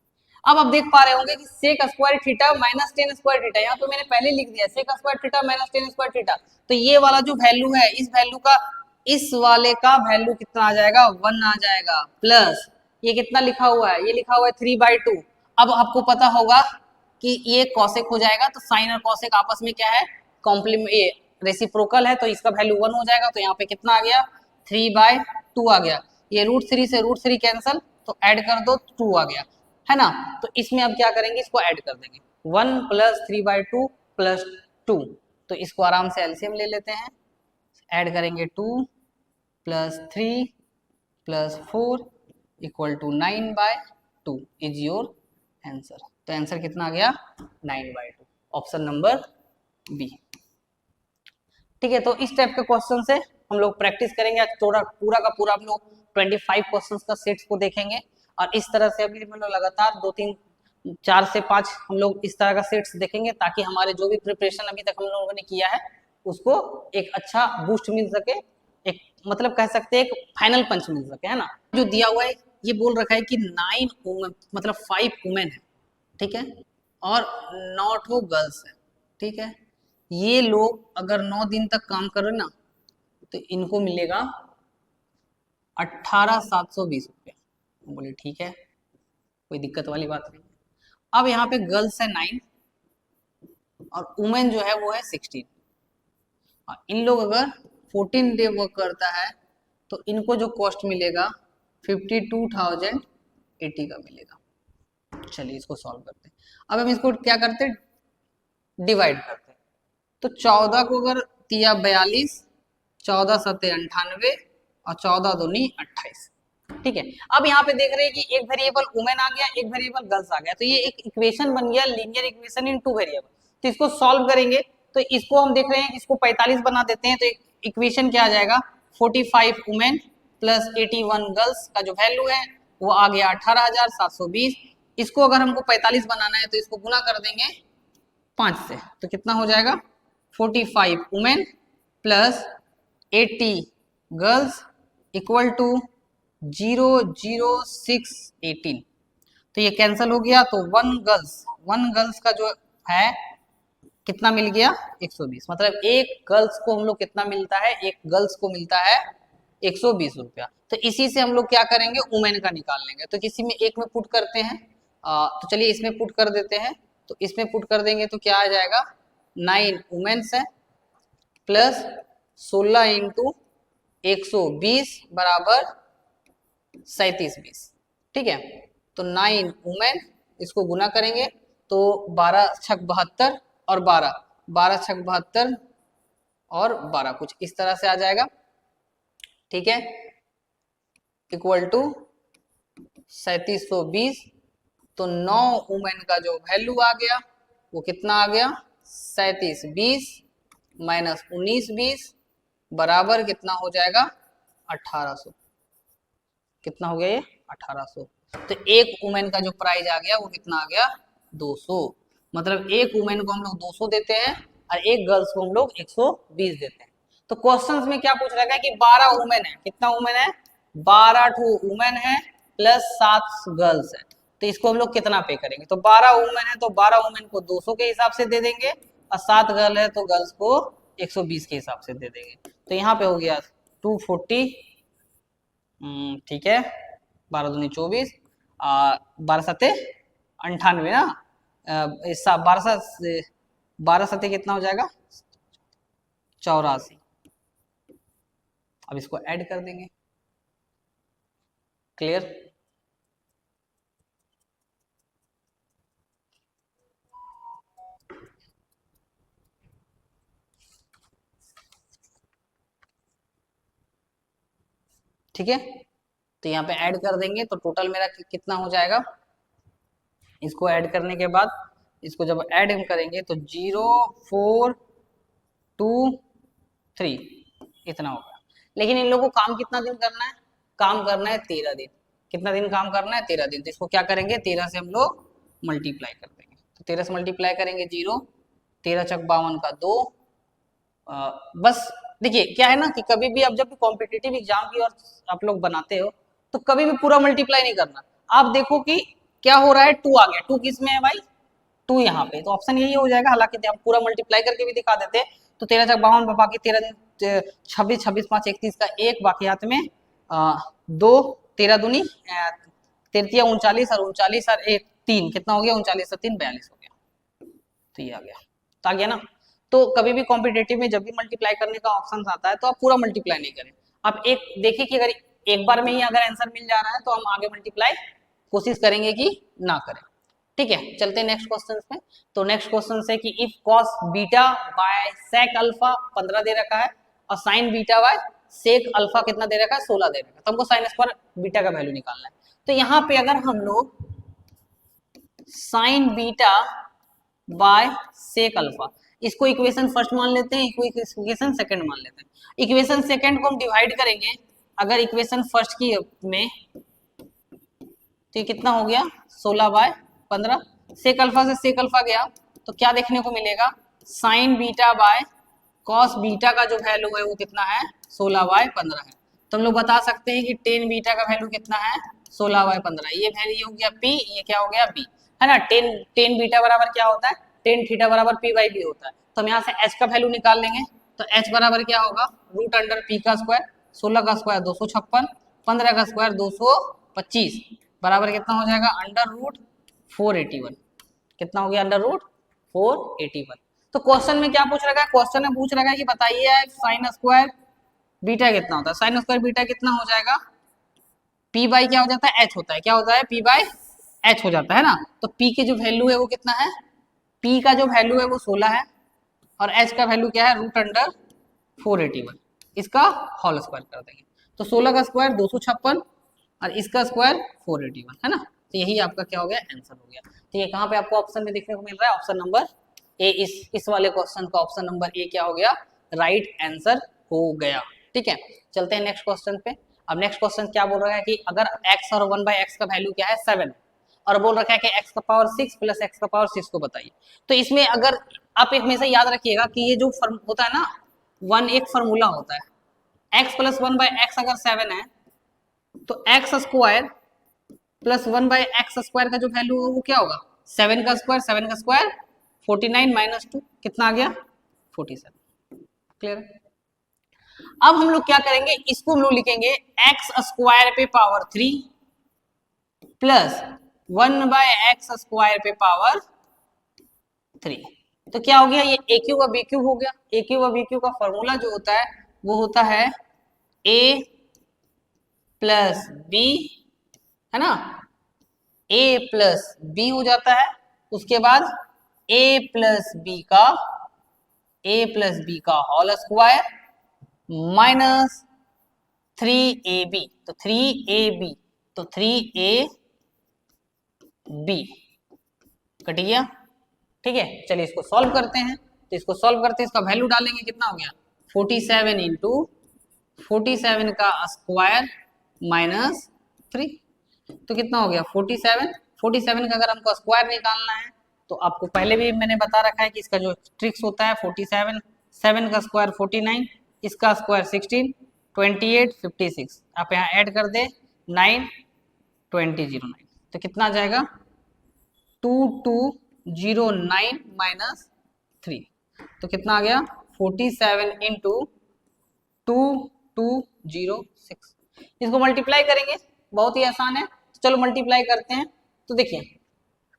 अब आप देख पा रहे होंगे कि sec square theta minus tan square theta, यहाँ पे मैंने पहले लिख दिया sec square theta minus tan square theta. तो ये वाला जो वैल्यू है, इस वैल्यू का इस वाले का वैल्यू कितना आ जाएगा, 1 आ जाएगा, प्लस ये कितना लिखा हुआ है, ये लिखा हुआ है 3/2। अब आपको पता होगा कि ये कॉसेक हो जाएगा, तो साइन और कॉसेक आपस में क्या है, कॉम्प्लीमेंट, ये रेसिप्रोकल है, तो इसका वैल्यू 1 हो जाएगा। तो यहाँ पे कितना आ गया, 3/2 आ गया। ये √3 से √3 कैंसल, तो ऐड कर दो 2 आ गया, है ना। तो इसमें अब क्या करेंगे, इसको ऐड कर देंगे 1 प्लस 3/2 प्लस 2। तो इसको आराम से एलसीएम ले लेते हैं, ऐड करेंगे 2 plus 3 plus 4 equal to 9/2 is your answer. तो आंसर कितना आ गया, 9/2, ऑप्शन नंबर बी। ठीक है, तो इस टाइप के क्वेश्चन से हम लोग प्रैक्टिस करेंगे। आज थोड़ा पूरा का पूरा हम लोग 25 क्वेश्चंस का सेट्स को देखेंगे, और इस तरह से अभी हम लोग लगातार 2-3-4 से 5 हम लोग इस तरह का सेट्स देखेंगे, ताकि हमारे जो भी प्रिपरेशन अभी तक हम लोगों ने किया है उसको एक अच्छा बूस्ट मिल सके, एक मतलब कह सकते हैं एक फाइनल पंच मिल सके, है ना। जो दिया हुआ है ये बोल रखा है कि 9 मतलब 5 वुमेन है, ठीक है, और नॉट वो गर्ल्स है, ठीक है। ये लोग अगर 9 दिन तक काम कर रहे ना, तो इनको मिलेगा 18,720 रुपया। बोले ठीक है, कोई दिक्कत वाली बात नहीं। अब यहाँ पे गर्ल्स है 9 और वुमेन जो है वो है 16, और इन लोग अगर 14 डे वर्क करता है तो इनको जो कॉस्ट मिलेगा 52,080 का मिलेगा। चलिए इसको सॉल्व करते हैं। अब हम इसको क्या करते हैं, डिवाइड करते हैं। तो 14 को अगर दिया 42, 14 सत्ते 98 और 14 दूनी 28, ठीक है। अब यहाँ पे देख रहे हैं कि एक वेरिएबल वुमेन आ गया, एक वेरिएबल गर्ल्स आ गया, तो ये एक इक्वेशन बन गया, लीनियर इक्वेशन इन 2 वेरिएबल। तो इसको सॉल्व करेंगे, तो इसको हम देख रहे हैं, इसको 45 बना देते हैं, तो इक्वेशन क्या आ जाएगा, 45 वुमेन प्लस 81 गर्ल्स का जो वैल्यू है वो आ गया 18,720। इसको अगर हमको 45 बनाना है तो इसको गुना कर देंगे 5 से, तो कितना हो जाएगा, 45 women plus 80 girls equal to 00618। तो ये कैंसिल हो गया, तो 1 गर्ल्स का जो है कितना मिल गया, 120। मतलब एक गर्ल्स को हम लोग कितना मिलता है, एक गर्ल्स को मिलता है 120 रुपया। तो इसी से हम लोग क्या करेंगे, वुमेन का निकाल लेंगे। तो किसी में एक में पुट करते हैं, तो चलिए इसमें पुट कर देते हैं। तो इसमें पुट कर देंगे तो क्या आ जाएगा, 9 वुमेन्स है प्लस 16 इंटू 120 बराबर 3720, ठीक है। तो 9 वुमेन, इसको गुना करेंगे तो 12 छक 72 और 12, 12 छक 72 और 12 कुछ इस तरह से आ जाएगा, ठीक है, इक्वल टू 3720। तो 9 वुमेन का जो वैल्यू आ गया वो कितना आ गया, 3720 माइनस 1920 बराबर कितना हो जाएगा, 1800। कितना हो गया ये, 1800। तो एक वुमेन का जो प्राइस आ गया वो कितना आ गया, 200। मतलब एक वुमेन को हम लोग 200 देते हैं और एक गर्ल्स को हम लोग 120 देते हैं। तो क्वेश्चंस में क्या पूछ रखा है कि 12 वुमेन है, कितना वुमेन है, 12 वुमेन है प्लस 7 गर्ल्स है, तो इसको हम लोग कितना पे करेंगे। तो 12 वुमेन है तो 12 वुमेन को 200 के हिसाब से दे देंगे और 7 गर्ल है तो गर्ल्स को 120 के हिसाब से दे देंगे। तो यहाँ पे हो गया 240, ठीक है, 12 दूनी 24, 12 सत्ते 98 ना, 12 सत्ते कितना हो जाएगा, 84। अब इसको ऐड कर देंगे, क्लियर। ठीक है, तो यहाँ पे ऐड कर देंगे तो टोटल मेरा कितना हो जाएगा। इसको ऐड करने के बाद इसको जब ऐड हम करेंगे तो 0 4 2 3 इतना होगा। लेकिन इन लोगों को काम कितना दिन करना है, काम करना है 13 दिन। कितना दिन काम करना है, 13 दिन। तो इसको क्या करेंगे, 13 से हम लोग मल्टीप्लाई कर देंगे। तो 13 से मल्टीप्लाई करेंगे 0, 13 चक 52 का 2। बस देखिए क्या है ना कि कभी भी आप जब भी कॉम्पिटिटिव एग्जाम की और आप लोग बनाते हो तो कभी भी पूरा मल्टीप्लाई नहीं करना। आप देखो कि क्या हो रहा है, 2 आ गया, 2 किस में है भाई, 2 यहाँ पे, तो ऑप्शन यही हो जाएगा। हालांकि हम पूरा मल्टीप्लाई करके भी दिखा देते तो 13 चक 52 बाकी 13 26 26 5 31 का 1 बाकी हाथ में 2, 13 दूनी 33 39 और 39 और 1 3 कितना हो गया, 39 और 3 42 हो गया। तो ये आ गया, तो आ गया ना। तो कभी भी कॉम्पिटेटिव में जब भी मल्टीप्लाई करने का ऑप्शन आता है तो आप पूरा मल्टीप्लाई नहीं करें। आप एक देखिए कि अगर एक बार में ही अगर आंसर मिल जा रहा है तो हम आगे मल्टीप्लाई कोशिश करेंगे कि ना करें। ठीक है, चलते हैं नेक्स्ट क्वेश्चन पे। तो नेक्स्ट क्वेश्चन से कि if cos beta by sec alpha 15 दे रखा है और sin beta by sec alpha कितना दे रखा है, 16 दे रखा है, तो हमको साइन स्क्वायर बीटा का वैल्यू निकालना है। तो यहाँ पे अगर हम लोग sin beta by sec alpha, इसको इक्वेशन फर्स्ट मान लेते हैं, इक्वेशन सेकंड मान लेते हैं। इक्वेशन सेकंड को हम डिवाइड करेंगे अगर इक्वेशन फर्स्ट की में, तो ये कितना हो गया 16/15। सेक अल्फा से सेक अल्फा गया तो क्या देखने को मिलेगा, sign beta by cos beta का जो वैल्यू है वो कितना है, 16/15 है। तो हम लोग बता सकते हैं कि टेन बीटा का वैल्यू कितना है, 16/15। ये वैल्यू हो गया पी, ये क्या हो गया बी, है ना। टेन बीटा बराबर क्या होता है, टेन थीटा बराबर पी बाई बी होता है। तो हम यहाँ से एच का वैल्यू निकाल लेंगे। तो एच बराबर क्या होगा, रूट अंडर पी का स्क्वायर, 16 का स्क्वायर 256, 15 का स्क्वायर 225 बराबर कितना हो जाएगा, अंडर रूट 481। कितना हो गया, अंडर रूट 481। तो क्वेश्चन में क्या पूछ रखा है, क्वेश्चन में पूछ रखा है कि बताइए साइन स्क्वायर बीटा कितना होता है। साइन स्क्वायर बीटा कितना हो जाएगा, पी बाई क्या हो जाता है, एच होता है, क्या होता है, पी बाई एच हो जाता है ना। तो पी की जो वैल्यू है वो कितना है, पी का जो वैल्यू है वो 16 है और एच का वैल्यू क्या है, रूट अंडर 481। इसका होल स्क्वायर कर देंगे तो 16 का स्क्वायर 256 और इसका स्क्वायर 481, है ना। तो यही आपका क्या हो गया, आंसर हो गया। तो ये कहाँ पे आपको ऑप्शन में देखने को मिल रहा है, ऑप्शन नंबर ए। इस वाले क्वेश्चन का ऑप्शन नंबर ए क्या हो गया, राइट आंसर हो गया। ठीक है, चलते हैं नेक्स्ट क्वेश्चन पे। अब नेक्स्ट क्वेश्चन क्या बोल रहा है कि अगर x और 1/x का वैल्यू क्या है 7 और बोल रखा है कि x का पावर 6 प्लस x का पावर 6 को बताइए। तो इसमें अगर आप हमेशा याद रखिएगा कि ये जो फॉर्म होता है ना, वन एक फॉर्मूला होता है, x प्लस 1/x अगर 7 है तो x square plus 1/x square का जो वैल्यू है वो क्या होगा, 7 का स्क्वायर, 7 का स्क्वायर 49 माइनस 2 कितना आ गया, 47। क्लियर। अब हम लोग क्या करेंगे, इसको हम लोग लिखेंगे एक्स स्क्वायर पे पावर 3 प्लस 1/x स्क्वायर पे पावर 3। तो क्या हो गया, ये ए क्यू का बी क्यू हो गया। ए क्यू का बी क्यू का फॉर्मूला जो होता है वो होता है a प्लस बी, है ना, a प्लस बी हो जाता है उसके बाद a प्लस बी का होल स्क्वायर माइनस 3ab, तो 3ab, तो 3ab कट गया। ठीक है, चलिए इसको सॉल्व करते हैं। तो इसको सॉल्व करते हैं, इसका वैल्यू डालेंगे, कितना हो गया 47 इंटू 47 का स्क्वायर माइनस 3, तो कितना हो गया 47। 47 का अगर हमको स्क्वायर निकालना है तो आपको पहले भी मैंने बता रखा है कि इसका जो ट्रिक्स होता है 47, 7 का स्क्वायर 49, इसका स्क्वायर 16, 28, 56, आप यहाँ ऐड कर दे 9, 2009, तो कितना आ जाएगा 2209 माइनस 3, तो कितना आ गया 47 इंटू 2206। इसको मल्टीप्लाई करेंगे, बहुत ही आसान है, चलो मल्टीप्लाई करते हैं। तो देखिए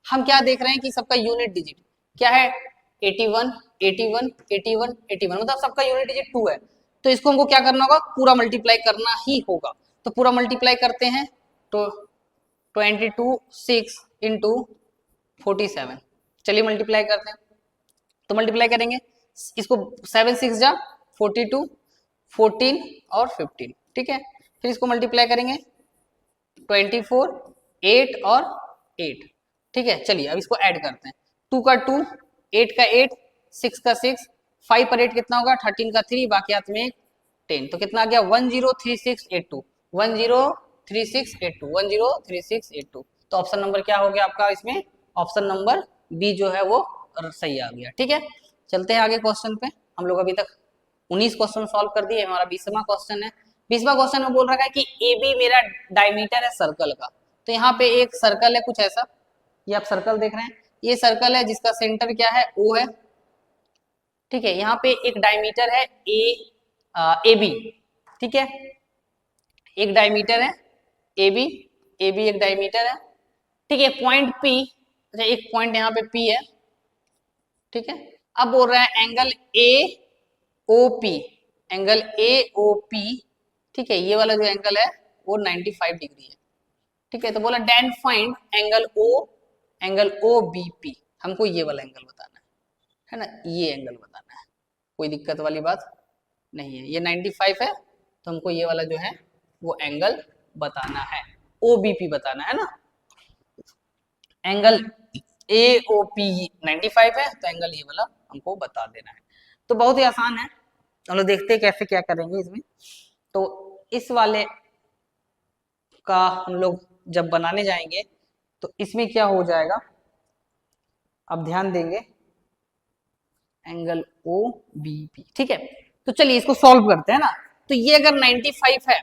हम क्या देख रहे हैं कि सबका यूनिट डिजिट क्या है 81, 81, 81, 81, मतलब सबका यूनिट डिजिट 2 है। तो इसको हमको क्या करना होगा, पूरा मल्टीप्लाई करना ही होगा। तो पूरा मल्टीप्लाई करते हैं, तो 22 6 इंटू 47, चलिए मल्टीप्लाई करते हैं। तो मल्टीप्लाई करेंगे, इसको 7 6 जा 42, 14 और 15, ठीक है। फिर इसको मल्टीप्लाई करेंगे 24, 8 और 8, ठीक है। चलिए अब इसको ऐड करते हैं, 2 का 2, 8 का 8, 6 का 6, 5 पर 8 कितना होगा 13 का 3, बाकी हाथ में 10, तो कितना आ गया 103682, 103682, 103682। तो ऑप्शन नंबर क्या हो गया आपका, इसमें ऑप्शन नंबर बी जो है वो सही आ गया। ठीक है, चलते हैं आगे क्वेश्चन पे। हम लोग अभी तक 19 क्वेश्चन सॉल्व कर दिए, हमारा 20वां क्वेश्चन है। 20वां क्वेश्चन में बोल रखा है कि ए बी मेरा डायमीटर है सर्कल का। तो यहाँ पे एक सर्कल है कुछ ऐसा, ये आप सर्कल देख रहे हैं, ये सर्कल है जिसका सेंटर क्या है ओ है, ठीक है। यहाँ पे एक डायमीटर है ए बी, ठीक है, एक डायमीटर है ए बी एक डायमीटर है, ठीक है। पॉइंट पी, अच्छा एक पॉइंट यहाँ पे पी है, ठीक है। अब बोल रहा है angle A O P, angle A O P, ठीक है, ये वाला जो एंगल है वो 95 डिग्री है, ठीक है। तो बोला then find angle O B P, हमको ये वाला एंगल बताना है ना, ये एंगल बताना है, कोई दिक्कत वाली बात नहीं है। ये 95 है, तो हमको ये वाला जो है वो एंगल बताना है, ओ बी पी बताना है ना। एंगल ए ओ पी 95 है, तो एंगल ये वाला हमको बता देना है। तो बहुत ही आसान है, चलो देखते हैं कैसे क्या करेंगे इसमें। तो इस वाले का हम लोग जब बनाने जाएंगे तो इसमें क्या हो जाएगा, अब ध्यान देंगे, एंगल ओ बी पी, ठीक है। तो चलिए इसको सॉल्व करते हैं ना। तो ये अगर 95 है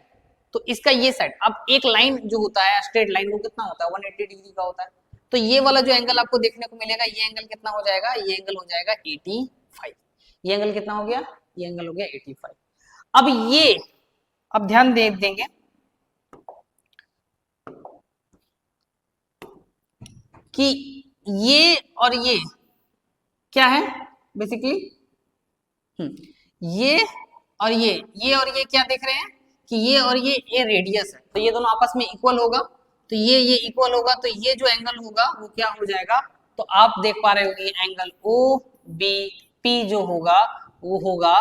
तो इसका ये साइड, अब एक लाइन जो होता है स्ट्रेट लाइन वो कितना होता है 180 डिग्री का होता है। तो ये वाला जो एंगल आपको देखने को मिलेगा, ये एंगल कितना हो जाएगा, ये एंगल हो जाएगा 85। ये एंगल कितना हो गया, ये एंगल हो गया 85। अब ये, अब ध्यान दे देंगे कि ये और ये क्या है बेसिकली, ये और ये और ये क्या देख रहे हैं कि ये और ये रेडियस है, तो ये दोनों आपस में इक्वल होगा, तो ये इक्वल होगा, तो ये जो एंगल होगा वो क्या हो जाएगा, तो आप देख पा रहे होंगे एंगल ओ बी पी जो होगा वो होगा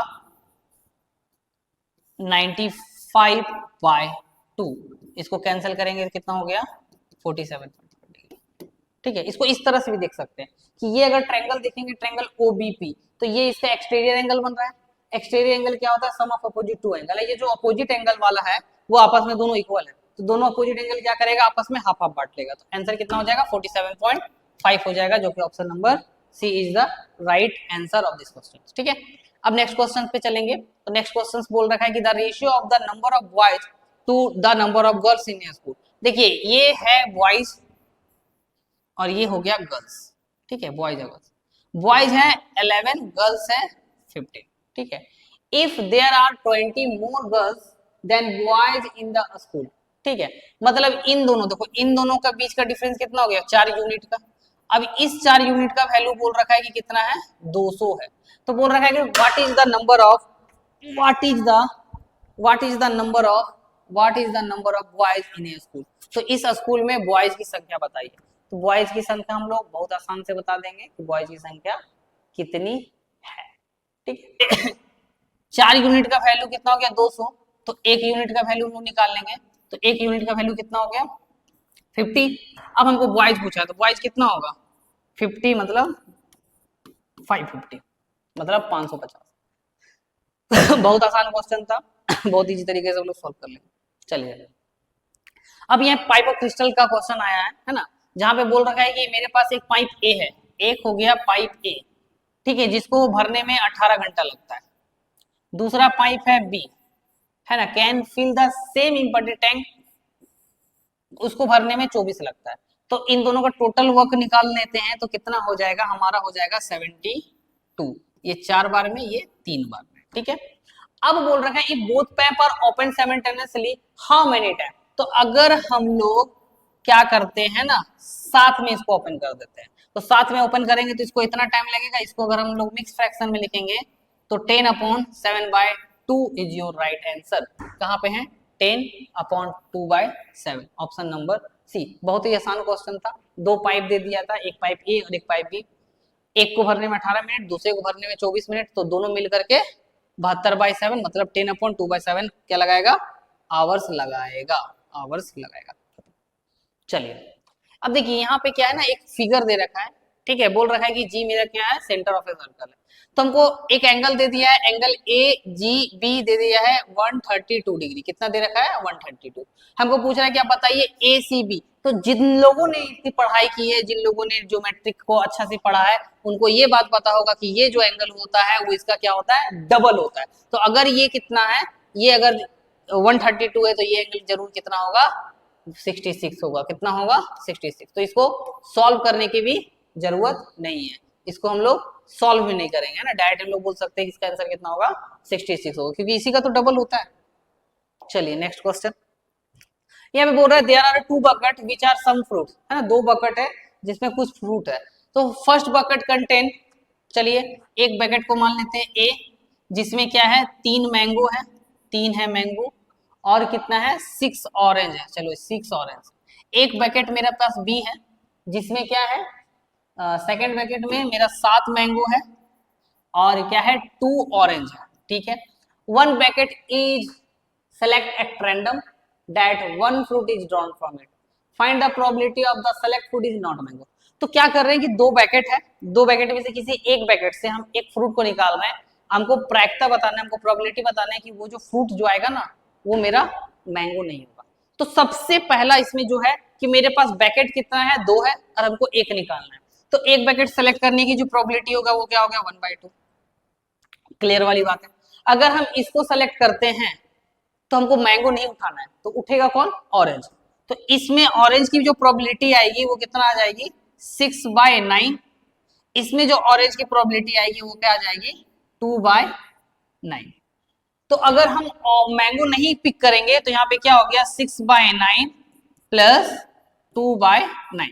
95/2, इसको कैंसिल करेंगे कितना हो गया 47, ठीक है। इसको इस तरह से भी देख सकते हैं कि ये अगर ट्रायंगल देखेंगे, ट्रायंगल ओबीपी, तो ये इसका एक्सटीरियर एंगल बन रहा है। एक्सटीरियर एंगल क्या होता है, सम ऑफ अपोजिट टू एंगल है। ये जो अपोजिट एंगल वाला है वो आपस में दोनों इक्वल है, तो दोनों अपोजिट एंगल क्या करेगा, आपस में हाफ हाफ बांट लेगा। तो आंसर कितना हो जाएगा 47.5 हो जाएगा, जो कि option number C is the right answer of this question, ठीक है। अब नेक्स्ट क्वेश्चन पे चलेंगे। तो नेक्स्ट क्वेश्चन बोल रखा है कि the ratio of the number of boys to the number of girls in a school. देखिए ये है बॉयज और ये हो गया गर्ल्स, ठीक है, बॉयज है गर्ल्स, बॉयज है 11, गर्ल्स है 15, ठीक है। If there are 20 more girls than boys in the school, ठीक है, मतलब इन दोनों, देखो इन दोनों का बीच का डिफरेंस कितना हो गया 4 यूनिट का। अब इस 4 यूनिट का वैल्यू बोल रखा है कि कितना है 200 है। तो बोल रखा है कि what is the number of boys in a school. तो इस स्कूल में बॉयज की संख्या बताइए। तो बॉयज की संख्या हम लोग बहुत आसान से बता देंगे कि बॉयज की संख्या कितनी है। ठीक है 4 यूनिट का वैल्यू कितना हो गया 200, तो 1 यूनिट का वैल्यू हम लोग निकाल लेंगे, तो 1 यूनिट का वैल्यू कितना हो गया 50। अब हमको बॉयज पूछा है तो बॉयज कितना होगा 50 मतलब 550 मतलब 550 बहुत आसान क्वेश्चन था बहुत इजी तरीके से हम लोग सॉल्व कर लेंगे। चलिए अब यहाँ पाइप ऑफ क्रिस्टल का क्वेश्चन आया है ना, जहां पे बोल रखा है कि मेरे पास एक पाइप ए है, एक हो गया पाइप ए, ठीक है, जिसको भरने में 18 घंटा लगता है। दूसरा पाइप है बी, है ना, can fill the same important tank, उसको भरने में 24 लगता है। तो इन दोनों का टोटल वर्क निकाल लेते हैं तो कितना हो जाएगा, हमारा हो जाएगा 72, ये 4 बार में, ये 3 बार में। ठीक है अब बोल रखा है if both pipe are open simultaneously how many time, तो अगर हम लोग क्या करते हैं ना साथ में इसको ओपन कर देते हैं, तो साथ में ओपन करेंगे तो इसको इतना टाइम लगेगा। इसको अगर हम लोग मिक्स फ्रैक्शन में लिखेंगे तो 10/7/2 इज योर राइट आंसर। कहाँ पे है 10/2/7, ऑप्शन नंबर सी। बहुत ही आसान क्वेश्चन था, 2 पाइप दे दिया था, एक पाइप ए और एक पाइप बी, एक को भरने में 18 मिनट, दूसरे को भरने में 24 मिनट, तो दोनों मिल करके 72/7 मतलब 10/2/7 क्या लगाएगा आवर्स लगाएगा, आवर्स लगाएगा। चलिए अब देखिए यहाँ पे क्या है ना, एक फिगर दे रखा है, ठीक है, बोल रखा है कि जी मेरा क्या है सेंटर ऑफ ए सर्कल है, तो हमको एक एंगल दे दिया है, एंगल ए जी बी दे दिया है 132 डिग्री, कितना दे रखा है 132। हमको पूछ रहा है कि आप बताइए ए सी बी, तो जिन लोगों ने इतनी पढ़ाई की है, जिन लोगों ने ज्योमेट्रिक को अच्छा से पढ़ा है, उनको ये बात पता होगा कि ये जो एंगल होता है वो इसका क्या होता है डबल होता है। तो अगर ये कितना है, ये अगर 132 है तो ये एंगल जरूर कितना होगा 66 होगा, कितना होगा 66। तो इसको सॉल्व करने की भी जरूरत नहीं है, इसको हम लोग सॉल्व भी नहीं करेंगे ना, डायरेक्ट हम लोग बोल सकते हैं इसका आंसर कितना होगा 66 होगा, क्योंकि इसी का तो डबल होता है। चलिए नेक्स्ट क्वेश्चन, यहाँ पे बोल रहा है there are 2 bucket which are some fruit, है ना, 2 बकेट है जिसमें कुछ फ्रूट है। तो फर्स्ट बकेट कंटेन, चलिए एक बकेट को मान लेते हैं ए, जिसमें क्या है 3 मैंगो है, 3 है मैंगो, और कितना है 6 ऑरेंज है, चलो 6 ऑरेंज। एक बकेट मेरे पास बी है जिसमें क्या है सेकेंड बकेट में मेरा 7 मैंगो है और क्या है 2 ऑरेंज है, ठीक है। 1 bucket is select at random that 1 fruit is drawn from it, find the probability of the select fruit is not mango. तो क्या कर रहे हैं कि 2 बैकेट है, 2 बैकेट में से किसी एक बैकेट से हम एक फ्रूट को निकाल रहे हैं, हमको प्रायिकता बताना है, हमको प्रोबेबिलिटी बताना है कि वो जो फ्रूट जो आएगा ना वो मेरा मैंगो नहीं होगा। तो सबसे पहला इसमें जो है कि मेरे पास बैकेट कितना है 2 है और हमको एक निकालना है, तो एक बैकेट सेलेक्ट करने की जो प्रोबेबिलिटी होगा वो क्या हो गया 1/2, क्लियर वाली बात है। अगर हम इसको सेलेक्ट करते हैं तो हमको मैंगो नहीं उठाना है, तो उठेगा कौन ऑरेंज, तो इसमें ऑरेंज की जो प्रोबेबिलिटी आएगी वो कितना आ जाएगी 6/9, इसमें जो ऑरेंज की प्रोबेबिलिटी आएगी वो क्या आ जाएगी 2/9। तो अगर हम मैंगो नहीं पिक करेंगे तो यहाँ पे क्या हो गया 6/9 प्लस 2/9।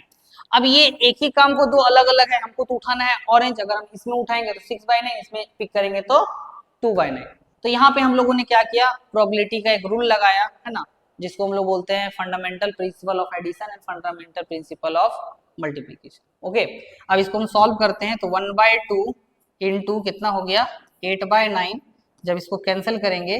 अब ये एक ही काम को 2 अलग अलग है, हमको तो उठाना है ऑरेंज, अगर हम इसमें उठाएंगे तो 6/9, इसमें पिक करेंगे तो 2/9। तो यहाँ पे हम लोगों ने क्या किया प्रोबेबिलिटी का एक रूल लगाया है ना, जिसको हम लोग बोलते हैं fundamental principle of addition and fundamental principle of multiplication. Okay अब इसको हम सॉल्व करते हैं, तो 1/2 इंटू कितना हो गया 8/9, जब इसको कैंसिल करेंगे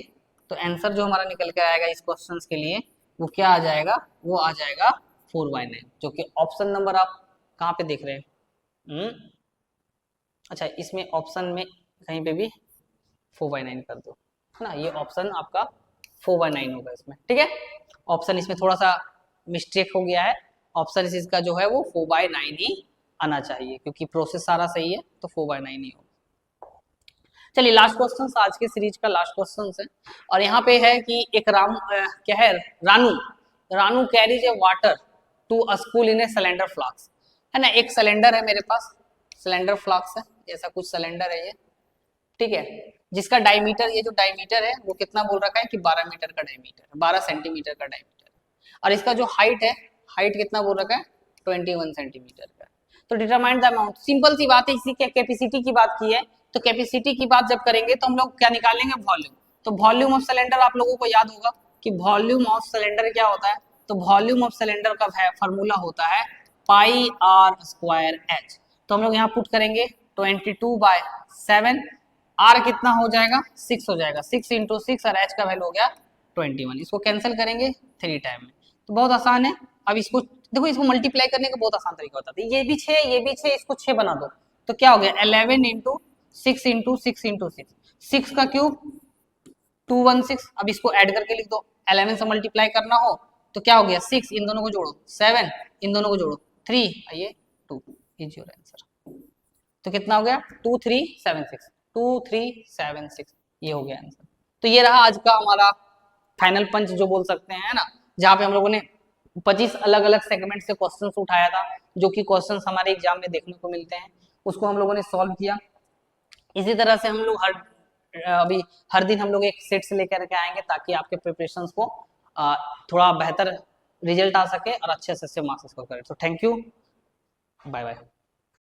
तो आंसर जो हमारा निकल के आएगा इस क्वेश्चन के लिए वो क्या आ जाएगा, वो आ जाएगा 4/9, जो कि ऑप्शन नंबर आप कहाँ पे देख रहे हैं अच्छा इसमें ऑप्शन में कहीं पे भी 4/9 कर दो, है ना, ये ऑप्शन आपका 4/9 होगा इसमें, ठीक है। ऑप्शन इसमें थोड़ा सा मिस्टेक हो गया है, ऑप्शन इसका जो है वो 4/9 ही आना चाहिए, क्योंकि प्रोसेस सारा सही है तो 4/9 ही होगा। चलिए लास्ट क्वेश्चन, आज के सीरीज का लास्ट क्वेश्चन है, और यहाँ पे है कि एक क्या है Ranu carries a water to a school in a cylinder flask, है ना, एक सिलेंडर है मेरे पास, सिलेंडर फ्लास्क है, ऐसा कुछ सिलेंडर है ये, ठीक है, जिसका डायमीटर, ये जो डायमीटर है वो कितना बोल रखा है कि 12 मीटर का डायमीटर, 12 सेंटीमीटर का डायमीटर, और इसका जो हाइट है, हाइट कितना बोल रखा है 21 सेंटीमीटर का। तो डिटरमाइन द अमाउंट, सिंपल सी बात है, इसी के कैपेसिटी की बात की है, तो कैपेसिटी की बात जब करेंगे तो हम लोग क्या निकालेंगे वॉल्यूम, तो वॉल्यूम ऑफ सिलेंडर आप लोगों को याद होगा कि वॉल्यूम ऑफ सिलेंडर क्या होता है, तो वॉल्यूम ऑफ सिलेंडर का फार्मूला होता है पाई आर स्क्वायर एच। तो हम लोग यहाँ पुट करेंगे 22/7, आर कितना हो जाएगा 6 हो जाएगा, 6 × 6 और एच का वैल्यू हो गया 21। इसको कैंसिल करेंगे 3 टाइम में, तो बहुत आसान है। अब इसको देखो, इसको मल्टीप्लाई करने का बहुत आसान तरीका होता है, ये भी 6 ये भी 6, इसको 6 बना दो तो क्या हो गया 11 × 6 × 6 × 6, 6 का क्यूब 216। अब इसको ऐड करके लिख दो, 11 से मल्टीप्लाई करना हो तो क्या हो गया 6, इन दोनों को जोड़ो 7, इन दोनों को जोड़ो 3, ये 2, इज योर आंसर। तो कितना हो गया 2376, 2376, ये हो गया आंसर। तो ये रहा आज का हमारा फाइनल पंच जो बोल सकते हैं ना, जहाँ पे हम लोगों ने 25 अलग अलग सेगमेंट से क्वेश्चंस उठाया था, जो कि क्वेश्चंस हमारे एग्जाम में देखने को मिलते हैं, उसको हम लोगों ने सॉल्व किया। इसी तरह से हम लोग अभी हर दिन हम लोग एक सेट से लेकर के आएंगे, ताकि आपके प्रिपरेशंस को थोड़ा बेहतर रिजल्ट आ सके और अच्छे से मार्क्स स्कोर करें। तो थैंक यू, बाय बाय।